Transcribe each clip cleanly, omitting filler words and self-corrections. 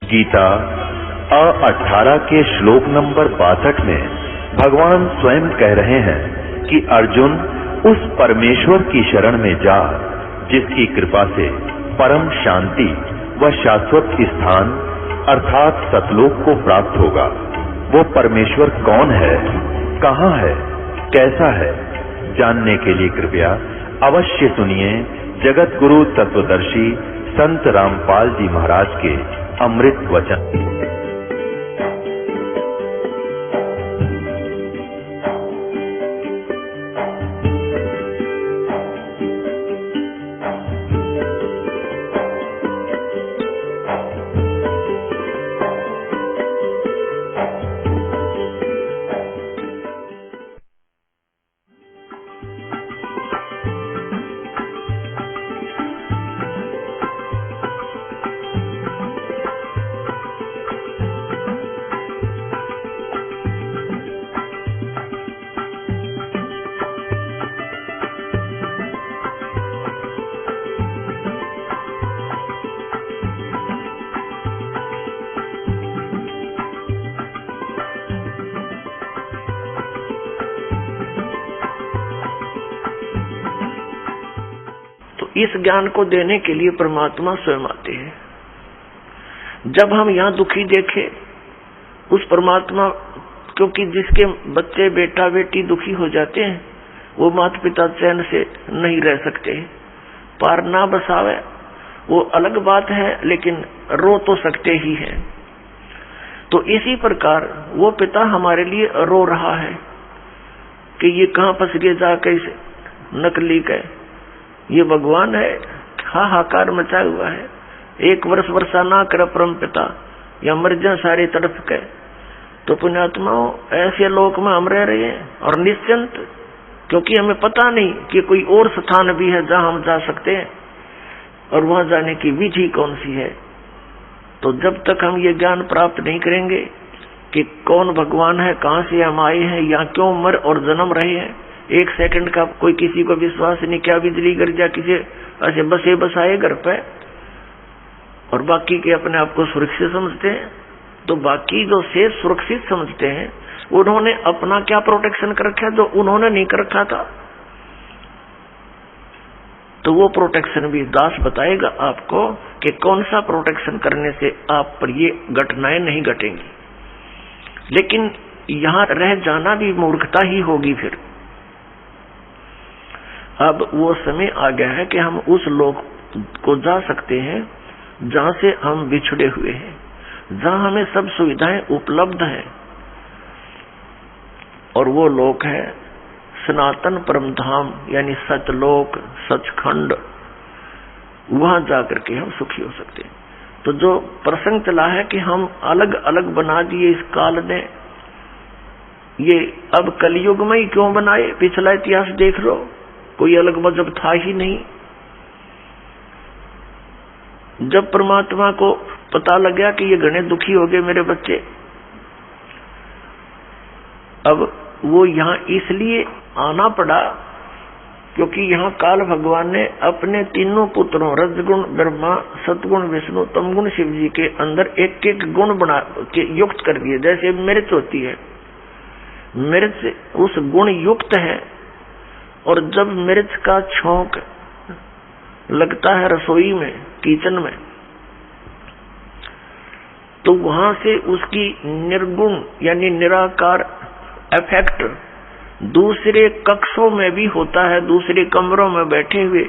गीता 18 के श्लोक नंबर 62 में भगवान स्वयं कह रहे हैं कि अर्जुन उस परमेश्वर की शरण में जा जिसकी कृपा से परम शांति व शाश्वत स्थान अर्थात सतलोक को प्राप्त होगा। वो परमेश्वर कौन है, कहाँ है, कैसा है, जानने के लिए कृपया अवश्य सुनिए जगत गुरु तत्वदर्शी संत रामपाल जी महाराज के अमृत वचन। इस ज्ञान को देने के लिए परमात्मा स्वयं आते हैं। जब हम यहाँ दुखी देखे उस परमात्मा, क्योंकि जिसके बच्चे बेटा बेटी दुखी हो जाते हैं वो माता पिता चैन से नहीं रह सकते। पार ना बसावे वो अलग बात है, लेकिन रो तो सकते ही हैं। तो इसी प्रकार वो पिता हमारे लिए रो रहा है कि ये कहाँ फंस गए जाके इस नकली के, ये भगवान है, हाहाकार मचा हुआ है। एक वर्ष वर्षा ना कर परम पिता, या मर जा सारे तड़प के। तो पुण्यात्माओं, ऐसे लोक में हम रह रहे हैं और निश्चिंत, क्योंकि हमें पता नहीं कि कोई और स्थान भी है जहां हम जा सकते हैं और वहां जाने की विधि कौन सी है। तो जब तक हम ये ज्ञान प्राप्त नहीं करेंगे कि कौन भगवान है, कहां से हम आए हैं, या क्यों मर और जन्म रहे हैं, एक सेकंड का कोई किसी को विश्वास नहीं। क्या बिजली गिर जा किसी ऐसे बसे बसाए घर पे और बाकी के अपने आप को सुरक्षित समझते हैं। तो बाकी जो से सुरक्षित समझते हैं उन्होंने अपना क्या प्रोटेक्शन कर रखा जो उन्होंने नहीं कर रखा था। तो वो प्रोटेक्शन भी दास बताएगा आपको कि कौन सा प्रोटेक्शन करने से आप पर ये घटनाएं नहीं घटेंगी। लेकिन यहां रह जाना भी मूर्खता ही होगी। फिर अब वो समय आ गया है कि हम उस लोक को जा सकते हैं जहां से हम बिछड़े हुए हैं, जहां हमें सब सुविधाएं उपलब्ध हैं। और वो लोक है सनातन परम धाम, यानी सतलोक, सचखंड। वहां जाकर के हम सुखी हो सकते हैं। तो जो प्रसंग चला है कि हम अलग अलग बना दिए इस काल ने, ये अब कलयुग में ही क्यों बनाए? पिछला इतिहास देख लो, कोई अलग मजहब था ही नहीं। जब परमात्मा को पता लग गया कि ये घने दुखी हो गए मेरे बच्चे, अब वो यहाँ इसलिए आना पड़ा क्योंकि यहाँ काल भगवान ने अपने तीनों पुत्रों रजगुण ब्रह्मा, सतगुण विष्णु, तमगुण शिव जी के अंदर एक एक गुण बना के युक्त कर दिए। जैसे मिर्च होती है, मिर्च उस गुण युक्त है, और जब मिर्च का छौंक लगता है रसोई में, किचन में, तो वहां से उसकी निर्गुण यानी निराकार इफेक्ट दूसरे कक्षों में भी होता है, दूसरे कमरों में बैठे हुए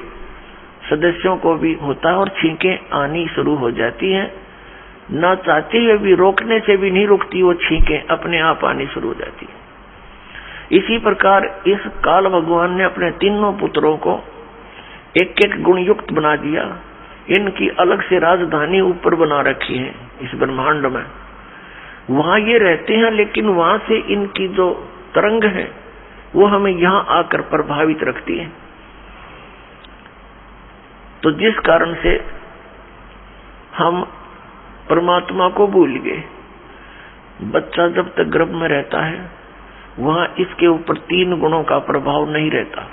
सदस्यों को भी होता है, और छींकें आनी शुरू हो जाती हैं। ना चाहते हुए भी, रोकने से भी नहीं रुकती, वो छींकें अपने आप आनी शुरू हो जाती है। इसी प्रकार इस काल भगवान ने अपने तीनों पुत्रों को एक एक गुण युक्त बना दिया। इनकी अलग से राजधानी ऊपर बना रखी है इस ब्रह्मांड में। वहां ये रहते हैं, लेकिन वहां से इनकी जो तरंग है वो हमें यहाँ आकर प्रभावित रखती है। तो जिस कारण से हम परमात्मा को भूल गए। बच्चा जब तक गर्भ में रहता है वहां इसके ऊपर तीन गुणों का प्रभाव नहीं रहता,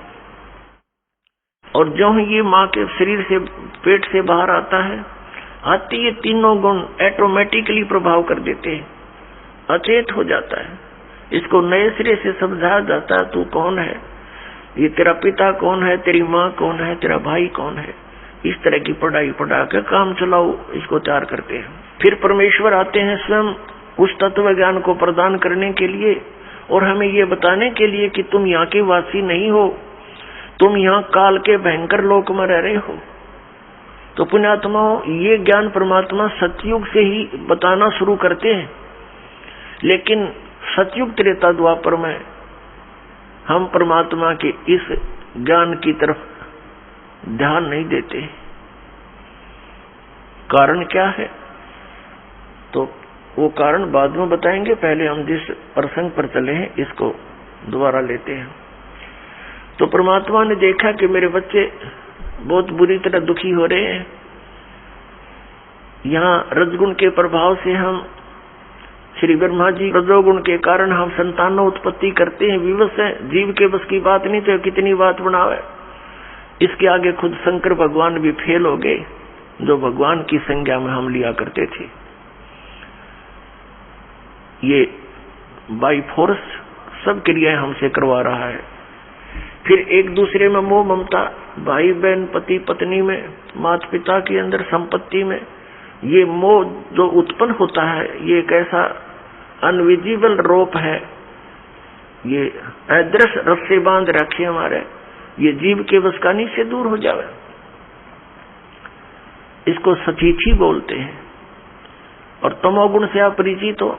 और जो ये माँ के शरीर से पेट से बाहर आता है आते ये तीनों गुण ऑटोमेटिकली प्रभाव कर देते हैं, अचेत हो जाता है। इसको नए सिरे से समझाया जाता है, तू कौन है, ये तेरा पिता कौन है, तेरी माँ कौन है, तेरा भाई कौन है। इस तरह की पढ़ाई पढ़ा के काम चलाओ, इसको तैयार करते हैं। फिर परमेश्वर आते हैं स्वयं उस तत्व ज्ञान को प्रदान करने के लिए और हमें ये बताने के लिए कि तुम यहाँ के वासी नहीं हो, तुम यहाँ काल के भयंकर लोक में रह रहे हो। तो पुण्यात्माओं, ये ज्ञान परमात्मा सतयुग से ही बताना शुरू करते हैं, लेकिन सतयुग त्रेता द्वापर में हम परमात्मा के इस ज्ञान की तरफ ध्यान नहीं देते। कारण क्या है, तो वो कारण बाद में बताएंगे। पहले हम जिस प्रसंग पर चले हैं इसको दोबारा लेते हैं। तो परमात्मा ने देखा कि मेरे बच्चे बहुत बुरी तरह दुखी हो रहे हैं। यहाँ रजगुण के प्रभाव से हम श्री ब्रह्मा जी रजोगुण के कारण हम संतानों उत्पत्ति करते हैं, विवश है, जीव के बस की बात नहीं, तो कितनी बात बनावे। इसके आगे खुद शंकर भगवान भी फेल हो गए, जो भगवान की संज्ञा में हम लिया करते थे। ये बाई फोर्स सब क्रियाएं हमसे करवा रहा है। फिर एक दूसरे में मोह ममता, भाई बहन, पति पत्नी में, माता पिता के अंदर, संपत्ति में, ये मोह जो उत्पन्न होता है, ये एक ऐसा अनविजिबल रोप है, ये अदृश्य रस्से बांध रखे हमारे, ये जीव के बस का नहीं से दूर हो जावे। इसको सचीची बोलते हैं। और तमोगुण से आप परिचित हो,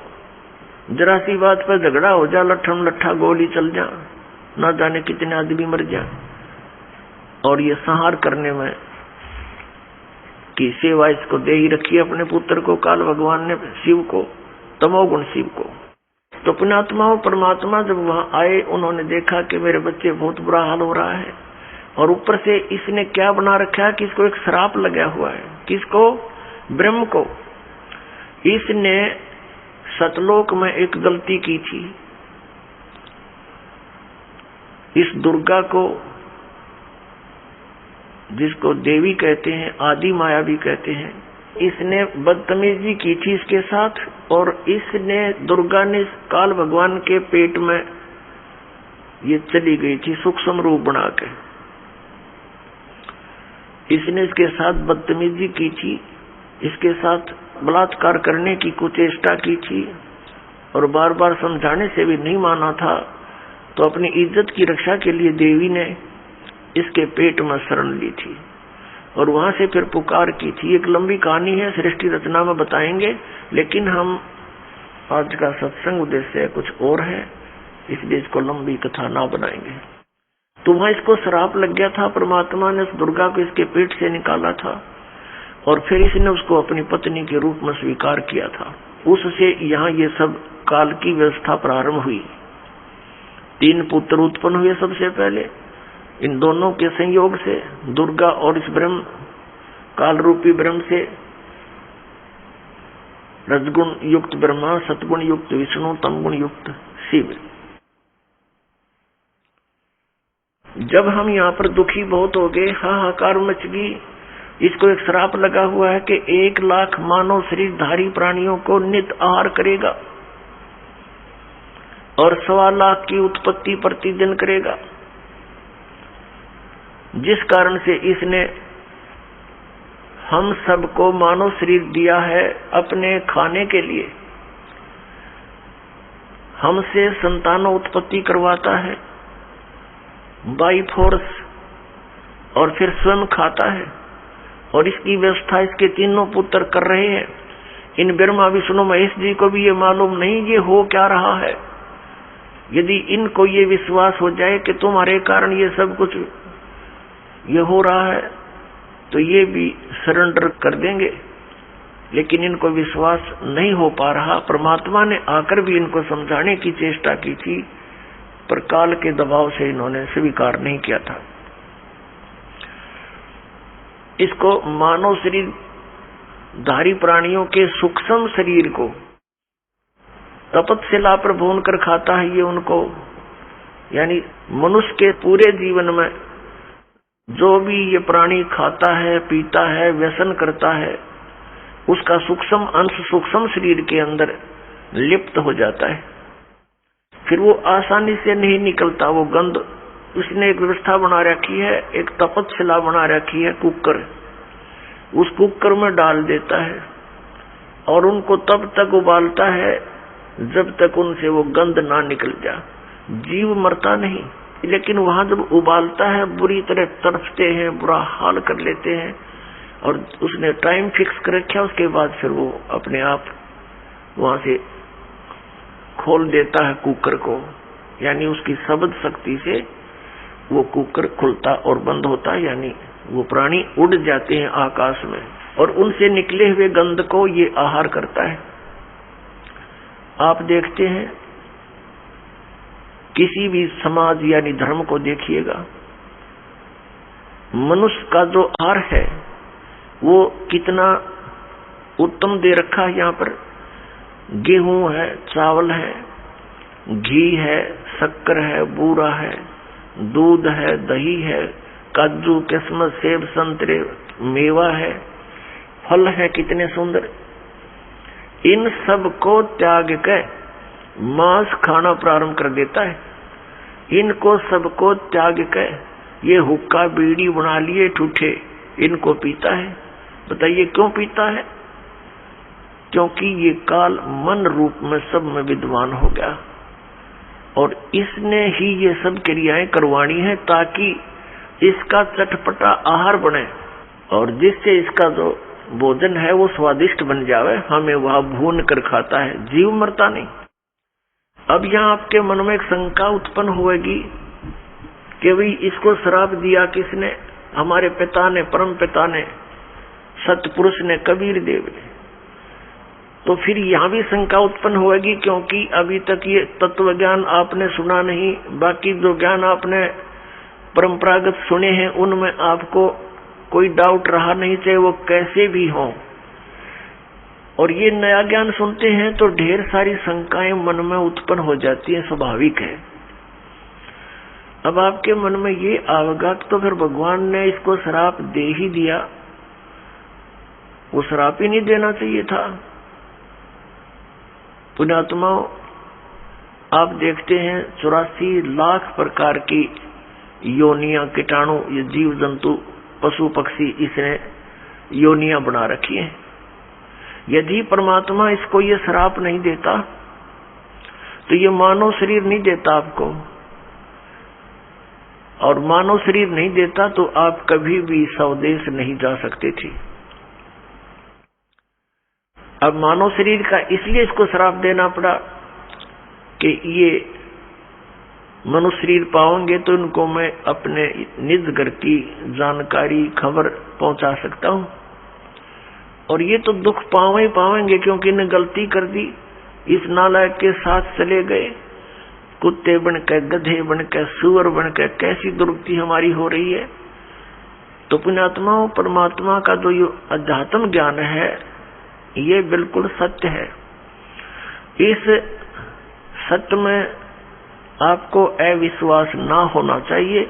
जरा सी बात पर झगड़ा हो जा, लट्ठम लट्ठा गोली चल जा, ना जाने कितने आदमी मर जा। और ये संहार करने में की सेवा इसको दे ही रखी अपने पुत्र को, काल भगवान ने शिव को, तमोगुण शिव को। तो पुण्यात्माओं, परमात्मा जब वहां आए, उन्होंने देखा कि मेरे बच्चे बहुत बुरा हाल हो रहा है, और ऊपर से इसने क्या बना रखा है कि इसको एक श्राप लगा हुआ है। किसको? ब्रह्म को। इसने सतलोक में एक गलती की थी। इस दुर्गा को, जिसको देवी कहते हैं, आदि माया भी कहते हैं, इसने बदतमीजी की थी इसके साथ, और इसने दुर्गा ने काल भगवान के पेट में ये चली गई थी सूक्ष्म रूप बना के। इसने इसके साथ बदतमीजी की थी, इसके साथ बलात्कार करने की कुचेष्टा की थी, और बार बार समझाने से भी नहीं माना था। तो अपनी इज्जत की रक्षा के लिए देवी ने इसके पेट में शरण ली थी, और वहां से फिर पुकार की थी। एक लंबी कहानी है, सृष्टि रचना में बताएंगे, लेकिन हम आज का सत्संग उद्देश्य कुछ और है, इसलिए इसको लंबी कथा ना बनाएंगे। तो वहां इसको श्राप लग गया था। परमात्मा ने उस दुर्गा को इसके पेट से निकाला था, और फिर इसने उसको अपनी पत्नी के रूप में स्वीकार किया था। उससे यहाँ ये सब काल की व्यवस्था प्रारंभ हुई। 3 पुत्र उत्पन्न हुए सबसे पहले। इन दोनों के संयोग से, दुर्गा और इस ब्रह्म, काल रूपी ब्रह्म से, रजगुण युक्त ब्रह्मा, सतगुण युक्त विष्णु, तमगुण युक्त शिव। जब हम यहाँ पर दुखी बहुत हो गए, हाहाकार मच गई, इसको एक श्राप लगा हुआ है कि 1 लाख मानव शरीरधारी प्राणियों को नित आहार करेगा, और 1.25 लाख की उत्पत्ति प्रतिदिन करेगा। जिस कारण से इसने हम सबको मानव शरीर दिया है अपने खाने के लिए। हमसे संतानों उत्पत्ति करवाता है बाई फोर्स, और फिर स्वयं खाता है, और इसकी व्यवस्था इसके तीनों पुत्र कर रहे हैं। इन ब्रह्मा विष्णु महेश जी को भी ये मालूम नहीं ये हो क्या रहा है। यदि इनको ये विश्वास हो जाए कि तुम्हारे कारण ये सब कुछ ये हो रहा है, तो ये भी सरेंडर कर देंगे, लेकिन इनको विश्वास नहीं हो पा रहा। परमात्मा ने आकर भी इनको समझाने की चेष्टा की थी, पर काल के दबाव से इन्होंने स्वीकार नहीं किया था। इसको मानव शरीर धारी प्राणियों के सूक्ष्म शरीर को तपस्या पर भून कर खाता है। ये उनको, यानी मनुष्य के पूरे जीवन में जो भी ये प्राणी खाता है, पीता है, व्यसन करता है, उसका सूक्ष्म अंश सूक्ष्म शरीर के अंदर लिप्त हो जाता है, फिर वो आसानी से नहीं निकलता। वो गंध, उसने एक व्यवस्था बना रखी है, एक तपतशिला बना रखी है, कुकर, उस कुकर में डाल देता है और उनको तब तक उबालता है जब तक उनसे वो गंध ना निकल जा। जीव मरता नहीं, लेकिन वहां जब उबालता है बुरी तरह तड़पते हैं, बुरा हाल कर लेते हैं, और उसने टाइम फिक्स कर रखा, उसके बाद फिर वो अपने आप वहां से खोल देता है कुकर को, यानी उसकी शब्द शक्ति से वो कुकर खुलता और बंद होता है, यानी वो प्राणी उड़ जाते हैं आकाश में और उनसे निकले हुए गंध को ये आहार करता है। आप देखते हैं किसी भी समाज यानी धर्म को देखिएगा, मनुष्य का जो आहार है वो कितना उत्तम दे रखा है। यहाँ पर गेहूं है, चावल है, घी है, शक्कर है, बूरा है, दूध है, दही है, काजू, किशमिश, सेब, संतरे, मेवा है, फल है, कितने सुंदर। इन सब को त्याग कर मांस खाना प्रारंभ कर देता है। इनको सबको त्याग कर ये हुक्का बीड़ी बना लिए ठूठे, इनको पीता है। बताइए क्यों पीता है? क्योंकि ये काल मन रूप में सब में विद्वान हो गया और इसने ही ये सब क्रियाएं करवानी है ताकि इसका चटपटा आहार बने और जिससे इसका जो भोजन है वो स्वादिष्ट बन जावे, हमें वह भून कर खाता है। जीव मरता नहीं। अब यहाँ आपके मन में एक शंका उत्पन्न होगी कि भाई इसको श्राप दिया किसने? हमारे पिता ने, परम पिता ने, सतपुरुष ने, कबीर देव ने। तो फिर यहाँ भी शंका उत्पन्न होगी क्योंकि अभी तक ये तत्व ज्ञान आपने सुना नहीं, बाकी जो ज्ञान आपने परंपरागत सुने हैं उनमें आपको कोई डाउट रहा नहीं, चाहे वो कैसे भी हो। और ये नया ज्ञान सुनते हैं तो ढेर सारी शंकाएं मन में उत्पन्न हो जाती है, स्वाभाविक है। अब आपके मन में ये आवेगा तो फिर भगवान ने इसको श्राप दे ही दिया, वो श्राप ही नहीं देना चाहिए था। पुण्यात्माओं, आप देखते हैं 84 लाख प्रकार की योनियां, कीटाणु, ये जीव जंतु, पशु पक्षी, इसने योनियां बना रखी हैं। यदि परमात्मा इसको ये श्राप नहीं देता तो ये मानव शरीर नहीं देता आपको, और मानव शरीर नहीं देता तो आप कभी भी स्वदेश नहीं जा सकते थे। अब मानव शरीर का इसलिए इसको श्राप देना पड़ा कि ये मनुष्य शरीर पाओगे तो इनको मैं अपने निज घर की जानकारी, खबर पहुंचा सकता हूं, और ये तो दुख पावेंगे क्योंकि इन्हें गलती कर दी, इस नालायक के साथ चले गए, कुत्ते बनकर, गधे बनकर, सुअर बनकर, कैसी दुर्गति हमारी हो रही है। तो पुण्यात्माओं, परमात्मा का जो ये अध्यात्म ज्ञान है ये बिल्कुल सत्य है। इस सत्य में आपको अविश्वास ना होना चाहिए।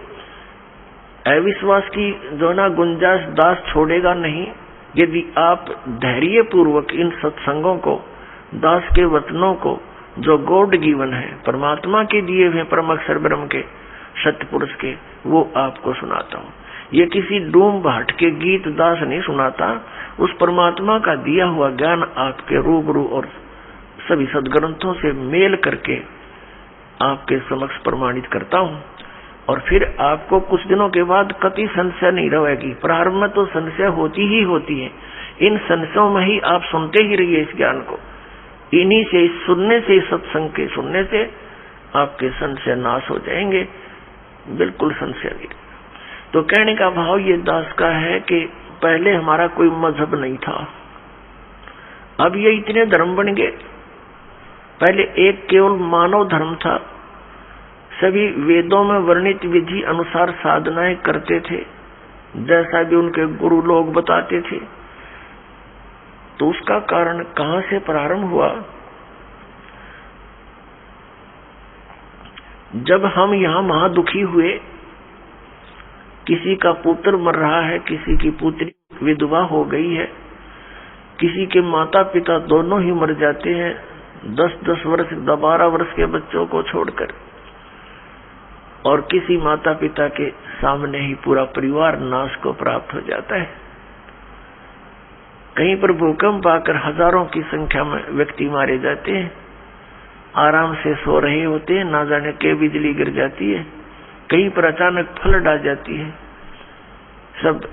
अविश्वास की जो ना गुंजाइश दास छोड़ेगा नहीं। यदि आप धैर्य पूर्वक इन सत्संगों को, दास के वचनों को, जो गॉड गिवन है, परमात्मा के दिए हुए परम अक्षर ब्रह्म के, सतपुरुष के, वो आपको सुनाता हूँ। ये किसी डूम भाट के गीत दास नहीं सुनाता, उस परमात्मा का दिया हुआ ज्ञान आपके रूबरू और सभी सदग्रंथों से मेल करके आपके समक्ष प्रमाणित करता हूँ। और फिर आपको कुछ दिनों के बाद कभी संशय नहीं रहेगी। प्रारंभ में तो संशय होती ही होती है, इन संशयों में ही आप सुनते ही रहिए इस ज्ञान को। इन्हीं से, सुनने से, सत्संग के सुनने से आपके संशय नाश हो जाएंगे, बिल्कुल संशय नहीं। तो कहने का भाव ये दास का है कि पहले हमारा कोई मजहब नहीं था, अब ये इतने धर्म बन गए। पहले एक केवल मानव धर्म था, सभी वेदों में वर्णित विधि अनुसार साधनाएं करते थे, जैसा भी उनके गुरु लोग बताते थे। तो उसका कारण कहां से प्रारंभ हुआ? जब हम यहाँ महादुखी हुए, किसी का पुत्र मर रहा है, किसी की पुत्री विधवा हो गई है, किसी के माता पिता दोनों ही मर जाते हैं 10-10 वर्ष 12 वर्ष के बच्चों को छोड़कर, और किसी माता पिता के सामने ही पूरा परिवार नाश को प्राप्त हो जाता है। कहीं पर भूकंप आकर हजारों की संख्या में व्यक्ति मारे जाते हैं, आराम से सो रहे होते हैं, ना जाने के बिजली गिर जाती है, कहीं पर अचानक फ्लड आ जाती है, सब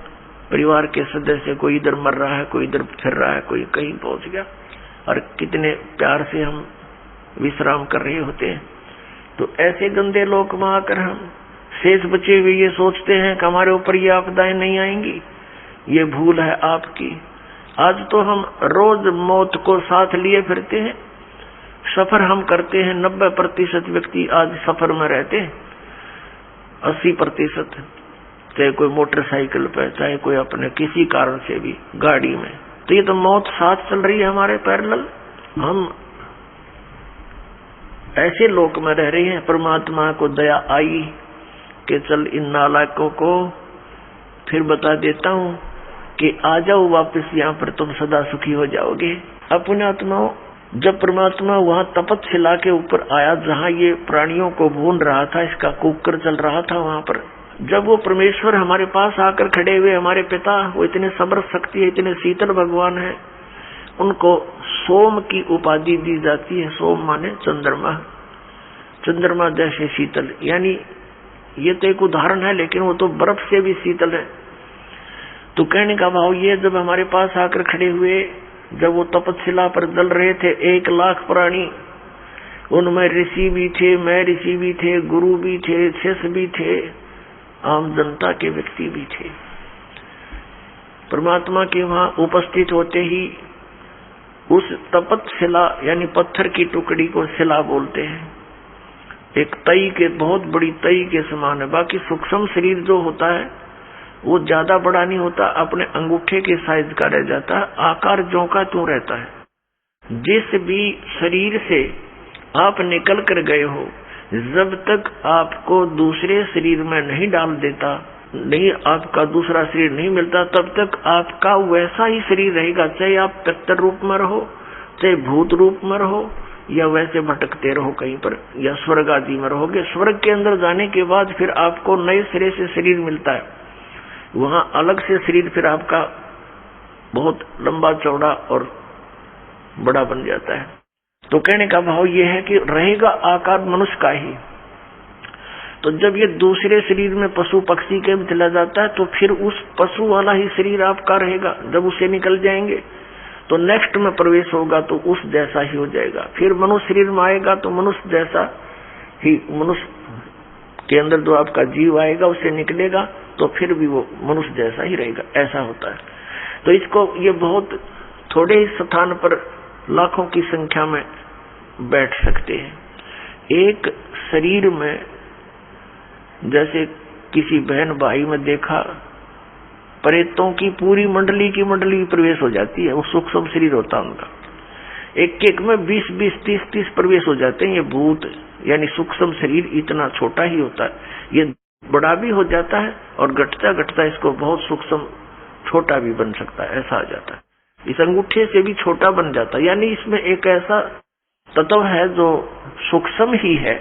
परिवार के सदस्य कोई इधर मर रहा है, कोई इधर फिर रहा है, कोई कहीं पहुंच गया, और कितने प्यार से हम विश्राम कर रहे होते हैं। तो ऐसे गंदे लोक में आकर हम शेष बचे हुए ये सोचते हैं कि हमारे ऊपर ये आपदाएं नहीं आएंगी। ये भूल है आपकी। आज तो हम रोज मौत को साथ लिए फिरते हैं, सफर हम करते हैं। 90% व्यक्ति आज सफर में रहते हैं, 80% चाहे कोई मोटरसाइकिल पे, चाहे कोई अपने किसी कारण से भी गाड़ी में। तो ये तो मौत साथ चल रही है हमारे पैरेलल। हम ऐसे लोक में रह रहे हैं। परमात्मा को दया आई कि चल इन नालायकों को फिर बता देता हूँ कि आ जाओ वापस यहाँ पर, तुम सदा सुखी हो जाओगे। अपने आत्माओं, जब परमात्मा वहाँ तपतशिला के ऊपर आया जहाँ ये प्राणियों को भून रहा था, इसका कुकर चल रहा था, वहाँ पर जब वो परमेश्वर हमारे पास आकर खड़े हुए, हमारे पिता, वो इतने समर्थ शक्ति है, इतने शीतल भगवान है, उनको सोम की उपाधि दी जाती है। सोम माने चंद्रमा, चंद्रमा जैसे शीतल। यानी ये तो एक उदाहरण है, लेकिन वो तो बर्फ से भी शीतल है। तो कहने का भाव ये, जब हमारे पास आकर खड़े हुए, जब वो तपतशिला पर जल रहे थे, 1 लाख प्राणी, उनमें ऋषि भी थे, मैं ऋषि भी थे, गुरु भी थे, शिष्य भी थे, आम जनता के व्यक्ति भी थे। परमात्मा के वहां उपस्थित होते ही उस तपतशिला यानी पत्थर की टुकड़ी को शिला बोलते हैं। एक तई के, बहुत बड़ी तई के समान है। बाकी सूक्ष्म शरीर जो होता है वो ज्यादा बड़ा नहीं होता, अपने अंगूठे के साइज का रह जाता है, आकार ज्यों का त्यों रहता है। जिस भी शरीर से आप निकल कर गए हो, जब तक आपको दूसरे शरीर में नहीं डाल देता, नहीं आपका दूसरा शरीर नहीं मिलता, तब तक आपका वैसा ही शरीर रहेगा। चाहे आप पितर रूप में रहो, चाहे भूत रूप में रहो, या वैसे भटकते रहो कहीं पर, या स्वर्ग आदि में रहोगे। स्वर्ग के अंदर जाने के बाद फिर आपको नए सिरे से शरीर मिलता है, वहां अलग से शरीर फिर आपका बहुत लंबा चौड़ा और बड़ा बन जाता है। तो कहने का भाव ये है कि रहेगा आकार मनुष्य का ही। तो जब ये दूसरे शरीर में पशु पक्षी के में चला जाता है, तो फिर उस पशु वाला ही शरीर आपका रहेगा। जब उसे निकल जाएंगे तो नेक्स्ट में प्रवेश होगा तो उस जैसा ही हो जाएगा। फिर मनुष्य शरीर में आएगा तो मनुष्य जैसा ही, मनुष्य के अंदर जो आपका जीव आएगा उससे निकलेगा तो फिर भी वो मनुष्य जैसा ही रहेगा। ऐसा होता है। तो इसको ये बहुत थोड़े ही स्थान पर लाखों की संख्या में बैठ सकते हैं। एक शरीर में जैसे किसी बहन भाई में देखा, प्रेतों की पूरी मंडली प्रवेश हो जाती है। वो सूक्ष्म शरीर होता है उनका, एक एक में 20-20, 30-30 प्रवेश हो जाते हैं। ये भूत यानी सूक्ष्म शरीर इतना छोटा ही होता है, ये बड़ा भी हो जाता है और घटता घटता इसको बहुत सूक्ष्म छोटा भी बन सकता है। ऐसा आ जाता है, इस अंगूठे से भी छोटा बन जाता है। यानी इसमें एक ऐसा तत्व है जो सूक्ष्म ही है।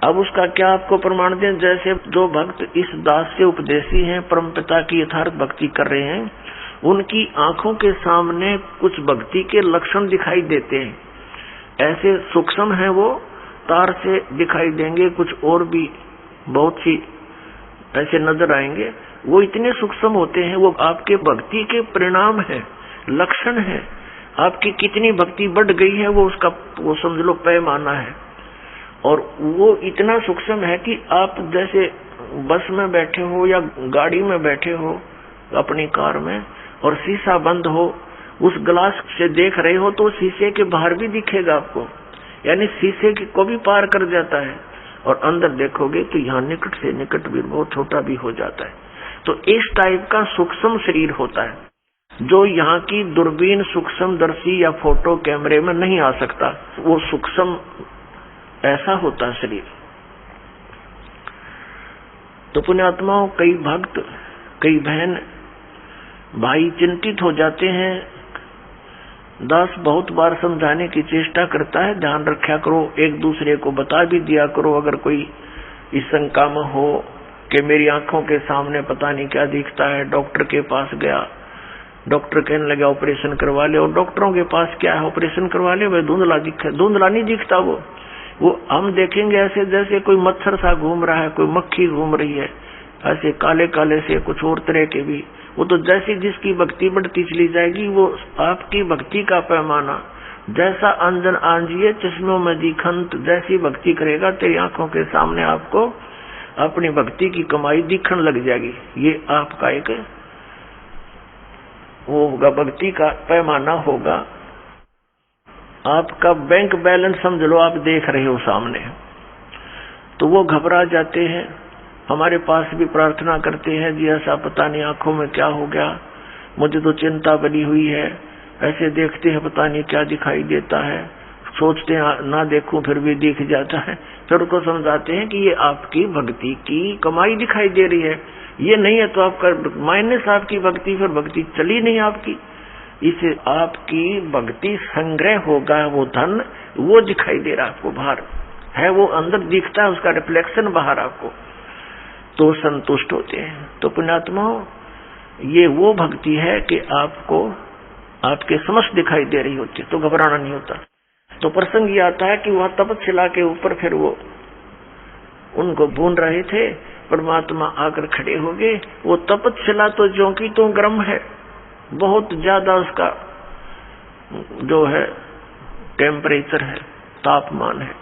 अब उसका क्या आपको प्रमाण दें? जैसे जो भक्त इस दास से उपदेशी हैं, परमपिता की यथार्थ भक्ति कर रहे हैं, उनकी आंखों के सामने कुछ भक्ति के लक्षण दिखाई देते हैं। ऐसे सूक्ष्म है वो, तार से दिखाई देंगे, कुछ और भी बहुत सी ऐसे नजर आएंगे। वो इतने सूक्ष्म होते हैं, वो आपके भक्ति के परिणाम है, लक्षण है। आपकी कितनी भक्ति बढ़ गई है वो उसका वो समझ लो पैमाना है। और वो इतना सूक्ष्म है कि आप जैसे बस में बैठे हो या गाड़ी में बैठे हो अपनी कार में, और शीशा बंद हो, उस ग्लास से देख रहे हो तो शीशे के बाहर भी दिखेगा आपको, यानी शीशे को भी पार कर जाता है। और अंदर देखोगे तो यहाँ निकट से निकट भी बहुत छोटा भी हो जाता है। तो इस टाइप का सूक्ष्म शरीर होता है जो यहाँ की दूरबीन सूक्ष्मदर्शी या फोटो कैमरे में नहीं आ सकता। वो सूक्ष्म ऐसा होता है शरीर। तो पुण्यात्माओं, कई भक्त, कई बहन भाई चिंतित हो जाते हैं दास बहुत बार समझाने की चेष्टा करता है, ध्यान रखा करो, एक दूसरे को बता भी दिया करो अगर कोई इस शंका में हो कि मेरी आंखों के सामने पता नहीं क्या दिखता है। डॉक्टर के पास गया, डॉक्टर कहने लगा ऑपरेशन करवा ले, और डॉक्टरों के पास क्या है, ऑपरेशन करवा ले, वह धुंधला दिखता, धुंधला नहीं दिखता, वो हम देखेंगे ऐसे जैसे कोई मच्छर सा घूम रहा है, कोई मक्खी घूम रही है, ऐसे काले काले से कुछ और तरह के भी। वो तो जैसी जिसकी भक्ति बढ़ती चली जाएगी, वो आपकी भक्ति का पैमाना जैसा अंजन आंजिए चश्मों में दिखंत, जैसी भक्ति करेगा तेरी आंखों के सामने आपको अपनी भक्ति की कमाई दिखने लग जाएगी। ये आपका एक वो होगा, भक्ति का पैमाना होगा। आपका बैंक बैलेंस समझ लो, आप देख रहे हो सामने, तो वो घबरा जाते हैं, हमारे पास भी प्रार्थना करते हैं, जी ऐसा पता नहीं आंखों में क्या हो गया, मुझे तो चिंता बनी हुई है, ऐसे देखते हैं पता नहीं क्या दिखाई देता है, सोचते हैं ना देखूं फिर भी दिख जाता है। फिर उनको समझाते हैं कि ये आपकी भक्ति की कमाई दिखाई दे रही है, ये नहीं है तो आपका माइनस आपकी भक्ति, फिर भक्ति चली नहीं आपकी। इसे आपकी भक्ति संग्रह होगा, वो धन वो दिखाई दे रहा आपको, बाहर है वो अंदर दिखता है, उसका रिफ्लेक्शन बाहर आपको, तो संतुष्ट होते हैं। तो पुण्यात्मा ये वो भक्ति है कि आपको आपके समक्ष दिखाई दे रही होती है, तो घबराना नहीं होता। तो प्रसंग ये आता है कि वह तपशिला के ऊपर फिर वो उनको भून रहे थे, परमात्मा आकर खड़े हो गए। वो तपशिला तो ज्यों की तो गर्म है, बहुत ज्यादा उसका जो है टेम्परेचर है, तापमान है,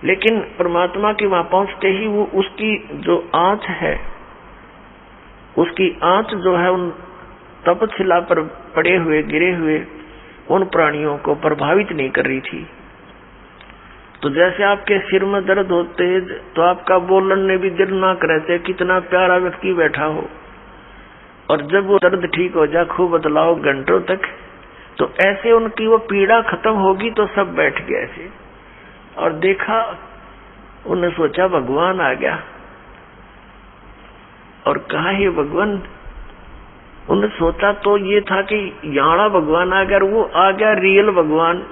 लेकिन परमात्मा के वहां पहुंचते ही वो उसकी जो आंच है, उसकी आंच जो है उन तपशिला पर पड़े हुए गिरे हुए उन प्राणियों को प्रभावित नहीं कर रही थी। तो जैसे आपके सिर में दर्द होते है तो आपका बोलने भी दिल ना करे, कितना प्यारा व्यक्ति बैठा हो, और जब वो दर्द ठीक हो जाए खूब बदलाव घंटों तक, तो ऐसे उनकी वो पीड़ा खत्म होगी तो सब बैठ गए ऐसे, और देखा उन्हें सोचा भगवान आ गया, और कहा हे भगवान, उन्हें सोचा तो ये था कि यहाँ भगवान आ गया, और वो आ गया रियल भगवान,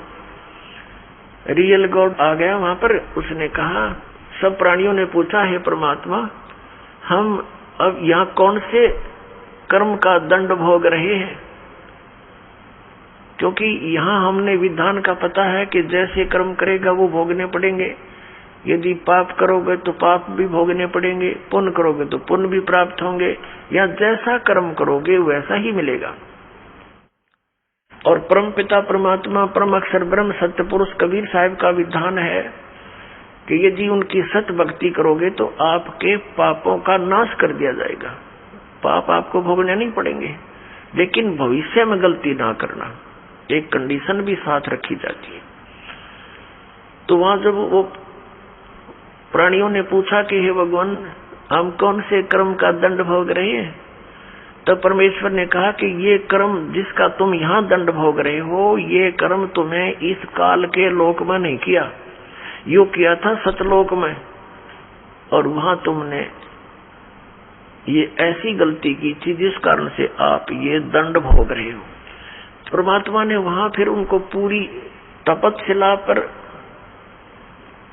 रियल गॉड आ गया वहां पर। उसने कहा, सब प्राणियों ने पूछा हे परमात्मा, हम अब यहाँ कौन से कर्म का दंड भोग रहे हैं, क्योंकि यहाँ हमने विधान का पता है कि जैसे कर्म करेगा वो भोगने पड़ेंगे, यदि पाप करोगे तो पाप भी भोगने पड़ेंगे, पुण्य करोगे तो पुण्य भी प्राप्त होंगे, या जैसा कर्म करोगे वैसा ही मिलेगा। और परम पिता परमात्मा परम अक्षर ब्रह्म सत्य पुरुष कबीर साहिब का विधान है कि यदि उनकी सत्य भक्ति करोगे तो आपके पापों का नाश कर दिया जाएगा, पाप आपको भोगने नहीं पड़ेंगे, लेकिन भविष्य में गलती ना करना, एक कंडीशन भी साथ रखी जाती है। तो वहां जब वो प्राणियों ने पूछा कि हे भगवान, हम कौन से कर्म का दंड भोग रहे हैं, तब परमेश्वर ने कहा कि ये कर्म जिसका तुम यहाँ दंड भोग रहे हो, ये कर्म तुम्हें इस काल के लोक में नहीं किया, यो किया था सतलोक में, और वहां तुमने ये ऐसी गलती की थी जिस कारण से आप ये दंड भोग रहे हो। परमात्मा ने वहां फिर उनको पूरी तपशिला पर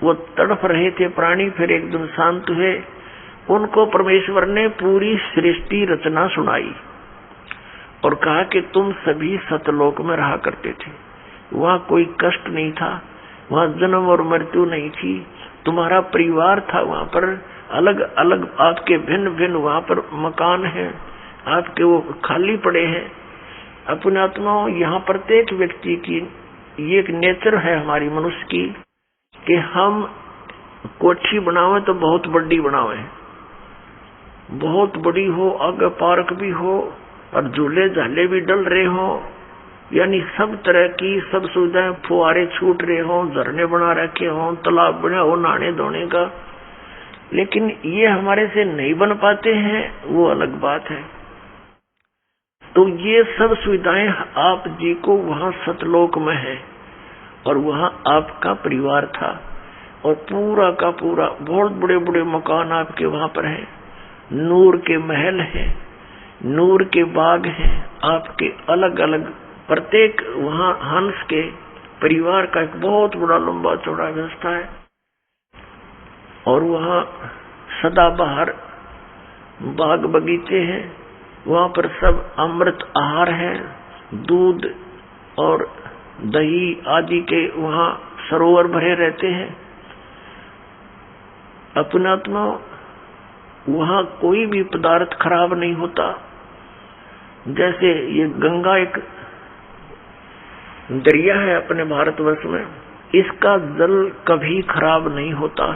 वो तड़प रहे थे प्राणी, फिर एकदम शांत हुए, उनको परमेश्वर ने पूरी सृष्टि रचना सुनाई और कहा कि तुम सभी सतलोक में रहा करते थे, वहां कोई कष्ट नहीं था, वहां जन्म और मृत्यु नहीं थी, तुम्हारा परिवार था वहां पर, अलग अलग आपके भिन्न भिन्न वहां पर मकान हैं, आपके वो खाली पड़े हैं। अपने आत्माओं, यहाँ प्रत्येक व्यक्ति की ये एक नेचर है हमारी मनुष्य की कि हम कोठी बनावे तो बहुत बड़ी बनावे, बहुत बड़ी हो, आगे पार्क भी हो और झूले झाले भी डल रहे हो, यानी सब तरह की सब सुविधाएं, फुहारे छूट रहे हो, झरने बना रखे हो, तालाब बना हो नहाने धोने का, लेकिन ये हमारे से नहीं बन पाते हैं, वो अलग बात है। तो ये सब सुविधाएं आप जी को वहां सतलोक में है, और वहां आपका परिवार था, और पूरा का पूरा बहुत बड़े बड़े मकान आपके वहां पर है, नूर के महल हैं, नूर के बाग हैं, आपके अलग अलग प्रत्येक वहाँ हंस के परिवार का एक बहुत बड़ा लंबा चौड़ा व्यवस्था है, और वहाँ सदाबहार बाग बगीचे हैं। वहाँ पर सब अमृत आहार है, दूध और दही आदि के वहाँ सरोवर भरे रहते हैं। अपनात्मा वहाँ कोई भी पदार्थ खराब नहीं होता। जैसे ये गंगा एक दरिया है अपने भारतवर्ष में, इसका जल कभी खराब नहीं होता।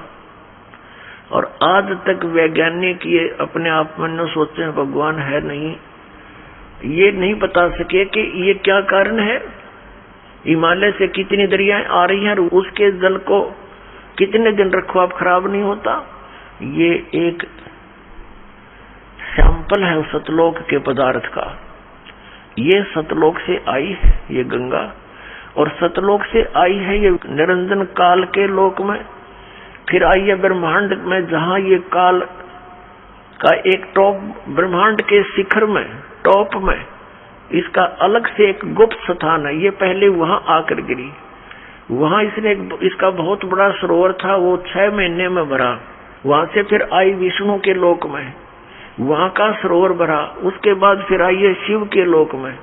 और आज तक वैज्ञानिक ये अपने आप में सोचते हैं भगवान है नहीं, ये नहीं बता सके कि ये क्या कारण है। हिमालय से कितनी दरियाएं आ रही हैं, उसके जल को कितने दिन रखो आप खराब नहीं होता। ये एक सैंपल है सतलोक के पदार्थ का। ये सतलोक से आई है ये गंगा, और सतलोक से आई है ये निरंजन काल के लोक में, फिर आई है ब्रह्मांड में, जहां ये काल का एक टॉप, ब्रह्मांड के शिखर में टॉप में इसका अलग से एक गुप्त स्थान है। ये पहले वहां आकर गिरी, वहां इसने इसका बहुत बड़ा सरोवर था, वो 6 महीने में भरा। वहां से फिर आई विष्णु के लोक में, वहां का सरोवर भरा। उसके बाद फिर आई है शिव के लोक में,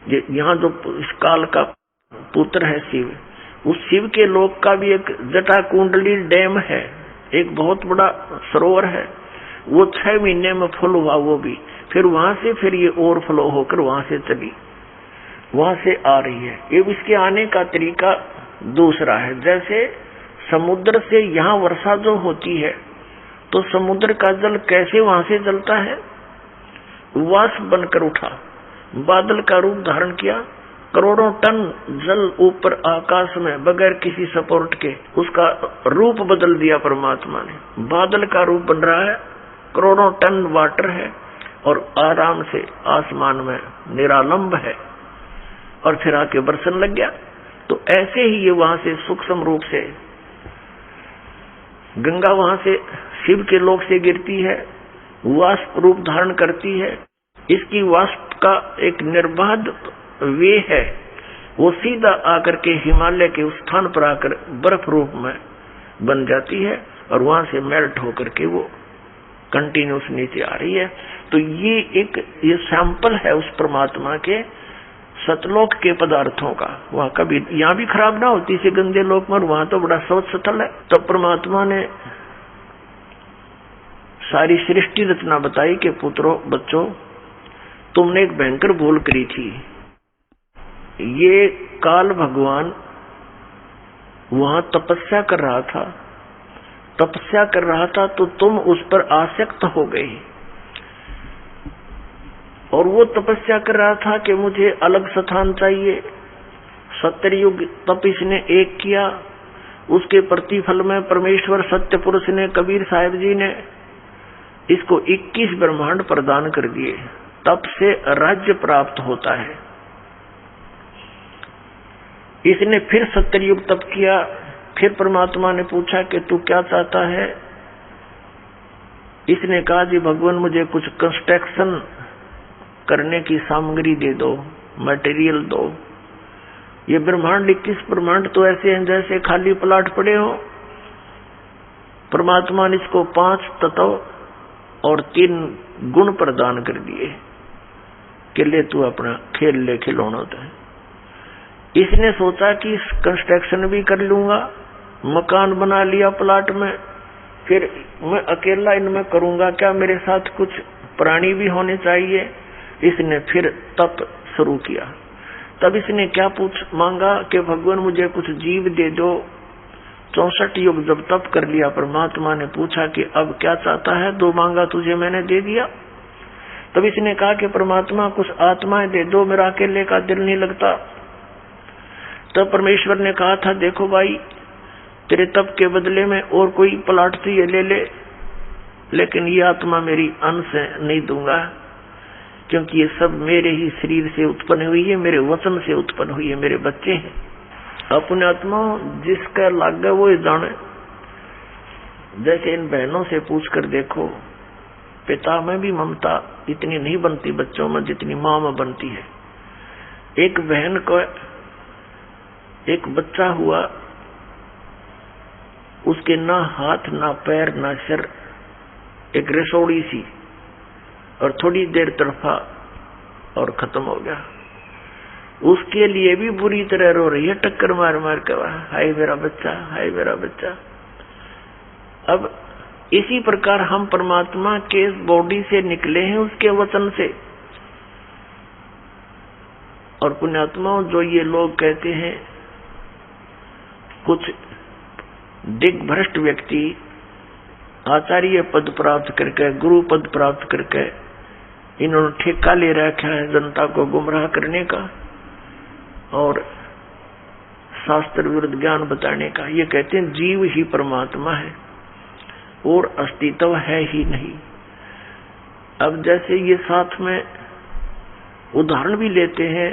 यहाँ जो इस काल का पुत्र है शिव, उस शिव के लोक का भी एक जटा कुंडली डैम है, एक बहुत बड़ा सरोवर है। वो 6 महीने में फुल हुआ वो भी, फिर वहां से फिर ये ओवरफ्लो होकर वहां से चली, वहां से आ रही है। ये इसके आने का तरीका दूसरा है। जैसे समुद्र से यहाँ वर्षा जो होती है, तो समुद्र का जल कैसे वहां से चलता है, वाष्प बनकर उठा, बादल का रूप धारण किया, करोड़ों टन जल ऊपर आकाश में बगैर किसी सपोर्ट के उसका रूप बदल दिया परमात्मा ने। बादल का रूप बन रहा है, करोड़ों टन वाटर है, और आराम से आसमान में निरालंब है, और फिर आके बरसन लग गया। तो ऐसे ही ये वहां से सूक्ष्म रूप से गंगा वहां से शिव के लोक से गिरती है, वाष्प रूप धारण करती है। इसकी वाष्प का एक निर्बाध वे है, वो सीधा आकर के हिमालय के उस स्थान पर आकर बर्फ रूप में बन जाती है, और वहां से मेल्ट होकर के वो कंटिन्यूस नीचे आ रही है। तो ये सैंपल है उस परमात्मा के सतलोक के पदार्थों का। वहां कभी यहाँ भी खराब ना होती से गंदे लोक में, वहां तो बड़ा स्वच्छ स्थल है। तब परमात्मा ने सारी सृष्टि रचना बताई कि पुत्रों बच्चों, तुमने एक भयंकर भूल करी थी। ये काल भगवान वहां तपस्या कर रहा था, तो तुम उस पर आसक्त हो गई, और वो तपस्या कर रहा था कि मुझे अलग स्थान चाहिए। सत्ययुग तप इसने एक किया, उसके प्रतिफल में परमेश्वर सत्य पुरुष ने, कबीर साहिब जी ने इसको 21 ब्रह्मांड प्रदान कर दिए। तप से राज्य प्राप्त होता है। इसने फिर सत्ययुग तप किया। फिर परमात्मा ने पूछा कि तू क्या चाहता है। इसने कहा जी भगवान मुझे कुछ कंस्ट्रक्शन करने की सामग्री दे दो, मटेरियल दो। ये ब्रह्मांड 21 ब्रह्मांड तो ऐसे हैं जैसे खाली प्लाट पड़े हो। परमात्मा ने इसको 5 तत्व और 3 गुण प्रदान कर दिए कि ले तू अपना खेल ले, खिलौना होता है। इसने सोचा कि कंस्ट्रक्शन भी कर लूंगा, मकान बना लिया प्लाट में, फिर मैं अकेला इनमें करूंगा क्या, मेरे साथ कुछ प्राणी भी होने चाहिए। इसने फिर तप शुरू किया। तब इसने क्या मांगा कि भगवान मुझे कुछ जीव दे दो। 64 युग जब तप कर लिया, परमात्मा ने पूछा कि अब क्या चाहता है, 2 मांगा तुझे मैंने दे दिया। तब इसने कहा कि परमात्मा कुछ आत्माएं दे दो, मेरा अकेले का दिल नहीं लगता। तब परमेश्वर ने कहा था देखो भाई, तेरे तप के बदले में और कोई प्लाट चाहिए ले ले, लेकिन ये आत्मा मेरी अंश नहीं दूंगा, क्योंकि ये सब मेरे ही शरीर से उत्पन्न हुई है, मेरे वचन से उत्पन्न हुई है, मेरे बच्चे हैं। अपने आत्मा जिसका लाग है वो जाने। जैसे इन बहनों से पूछ कर देखो, पिता में भी ममता इतनी नहीं बनती बच्चों में जितनी माँ में बनती है। एक बहन को एक बच्चा हुआ, उसके ना हाथ ना पैर ना सिर, एक रसोड़ी सी, और थोड़ी देर तड़फा और खत्म हो गया। उसके लिए भी बुरी तरह रो रही है, टक्कर मार मार कर, हाय मेरा बच्चा, हाय मेरा बच्चा। अब इसी प्रकार हम परमात्मा के बॉडी से निकले हैं, उसके वचन से। और पुण्यात्माओं, जो ये लोग कहते हैं, कुछ दिग्भ्रष्ट व्यक्ति आचार्य पद प्राप्त करके, गुरु पद प्राप्त करके, इन्होंने ठेका ले रखा है जनता को गुमराह करने का और शास्त्र विरुद्ध ज्ञान बताने का। ये कहते हैं जीव ही परमात्मा है और अस्तित्व है ही नहीं। अब जैसे ये साथ में उदाहरण भी लेते हैं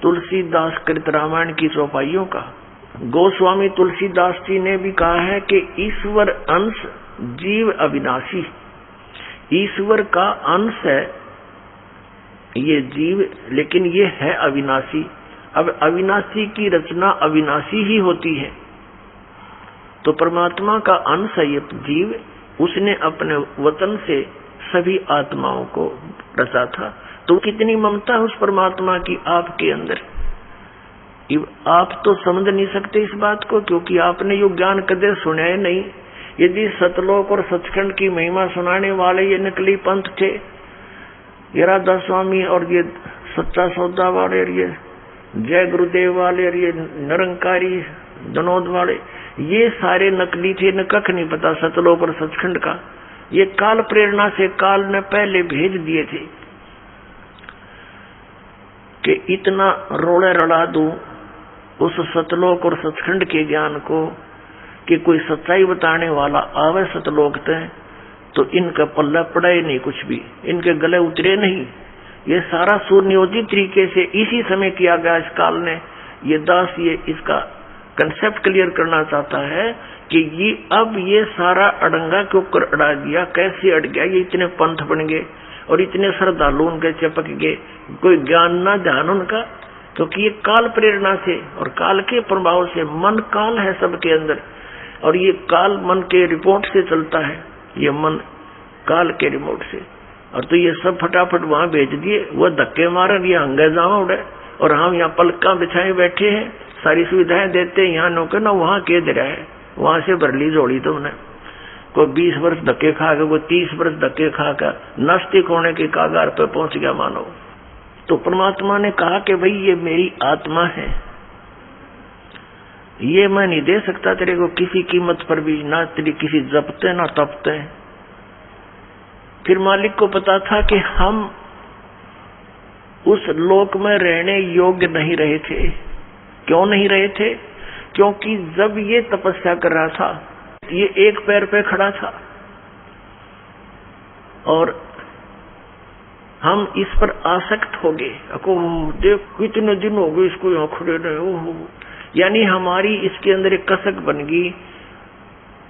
तुलसीदास कृत रामायण की चौपाइयों का। गोस्वामी तुलसीदास जी ने भी कहा है कि ईश्वर अंश जीव अविनाशी। ईश्वर का अंश है ये जीव, लेकिन ये है अविनाशी। अब अविनाशी की रचना अविनाशी ही होती है, तो परमात्मा का अंश है ये जीव। उसने अपने वचन से सभी आत्माओं को रचा था। तो कितनी ममता है उस परमात्मा की आपके अंदर। आप तो समझ नहीं सकते इस बात को, क्योंकि आपने यो ज्ञान कदे सुना है नहीं। यदि सतलोक और सचखंड की महिमा सुनाने वाले ये नकली पंथ थे, ये राधा स्वामी और ये सच्चा सौदा वाले और ये जय गुरुदेव वाले और ये निरंकारी जनोद वाले, ये सारे नकली थे, न कख नहीं पता सतलोक और सचखंड का। ये काल प्रेरणा से काल ने पहले भेज दिए थे कि इतना रोड़े रड़ा दूं उस सतलोक और सचखंड के ज्ञान को कि कोई सच्चाई बताने वाला आवे सतलोक तय तो इनका पल्ला पड़ा ही नहीं, कुछ भी इनके गले उतरे नहीं। ये सारा सुनियोजित तरीके से इसी समय किया गया इस काल ने। ये दास ये इसका कंसेप्ट क्लियर करना चाहता है कि ये अब ये सारा अड़ंगा क्यों कर अड़ा दिया, कैसे अड़ गया, ये इतने पंथ बन गए और इतने श्रद्धालु उनके चिपक गए, कोई ज्ञान ना ध्यान उनका, क्योंकि ये काल प्रेरणा से और काल के प्रभाव से, मन काल है सबके अंदर और ये काल मन के रिपोर्ट से चलता है, ये मन काल के रिमोट से। और तो ये सब फटाफट वहां भेज दिए, वो धक्के मारे, ये हंगामा उड़े और हम यहाँ पलका बिछाए बैठे हैं, सारी सुविधाएं देते हैं, यहाँ नौकर ना वहां के दे रहा है, वहां से भर ली जोड़ी तुमने। कोई 20 वर्ष धक्के खा के, कोई 30 वर्ष धक्के खा कर नास्तिक होने के कागार पर पहुंच गया मानो। तो परमात्मा ने कहा कि भाई ये मेरी आत्मा है, ये मैं नहीं दे सकता तेरे को किसी कीमत पर भी, ना तेरी किसी जपते ना तपते। फिर मालिक को पता था कि हम उस लोक में रहने योग्य नहीं रहे थे। क्यों नहीं रहे थे? क्योंकि जब ये तपस्या कर रहा था, ये एक पैर पे खड़ा था और हम इस पर आसक्त हो गए। देख कितने दिन हो गए इसको यहाँ खड़े रहे, ओहो, यानी हमारी इसके अंदर एक कसक बन गई,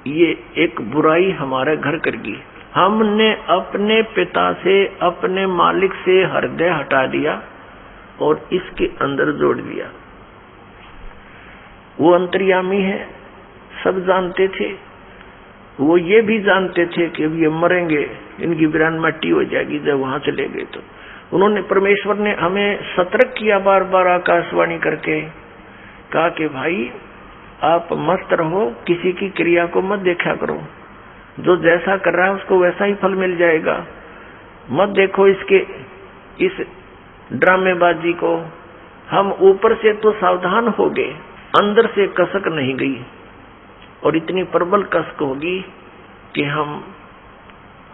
ये एक बुराई हमारे घर कर गई। हमने अपने पिता से, अपने मालिक से हृदय हटा दिया और इसके अंदर जोड़ दिया। वो अंतर्यामी है, सब जानते थे। वो ये भी जानते थे कि अब ये मरेंगे, इनकी बिरान मट्टी हो जाएगी जब वहां चले गए। तो उन्होंने, परमेश्वर ने हमें सतर्क किया बार बार आकाशवाणी करके, कहा कि भाई आप मस्त रहो, किसी की क्रिया को मत देखा करो, जो जैसा कर रहा है उसको वैसा ही फल मिल जाएगा। मत देखो इसके इस ड्रामेबाजी को। हम ऊपर से तो सावधान हो गए, अंदर से कसक नहीं गई और इतनी प्रबल कसक होगी कि हम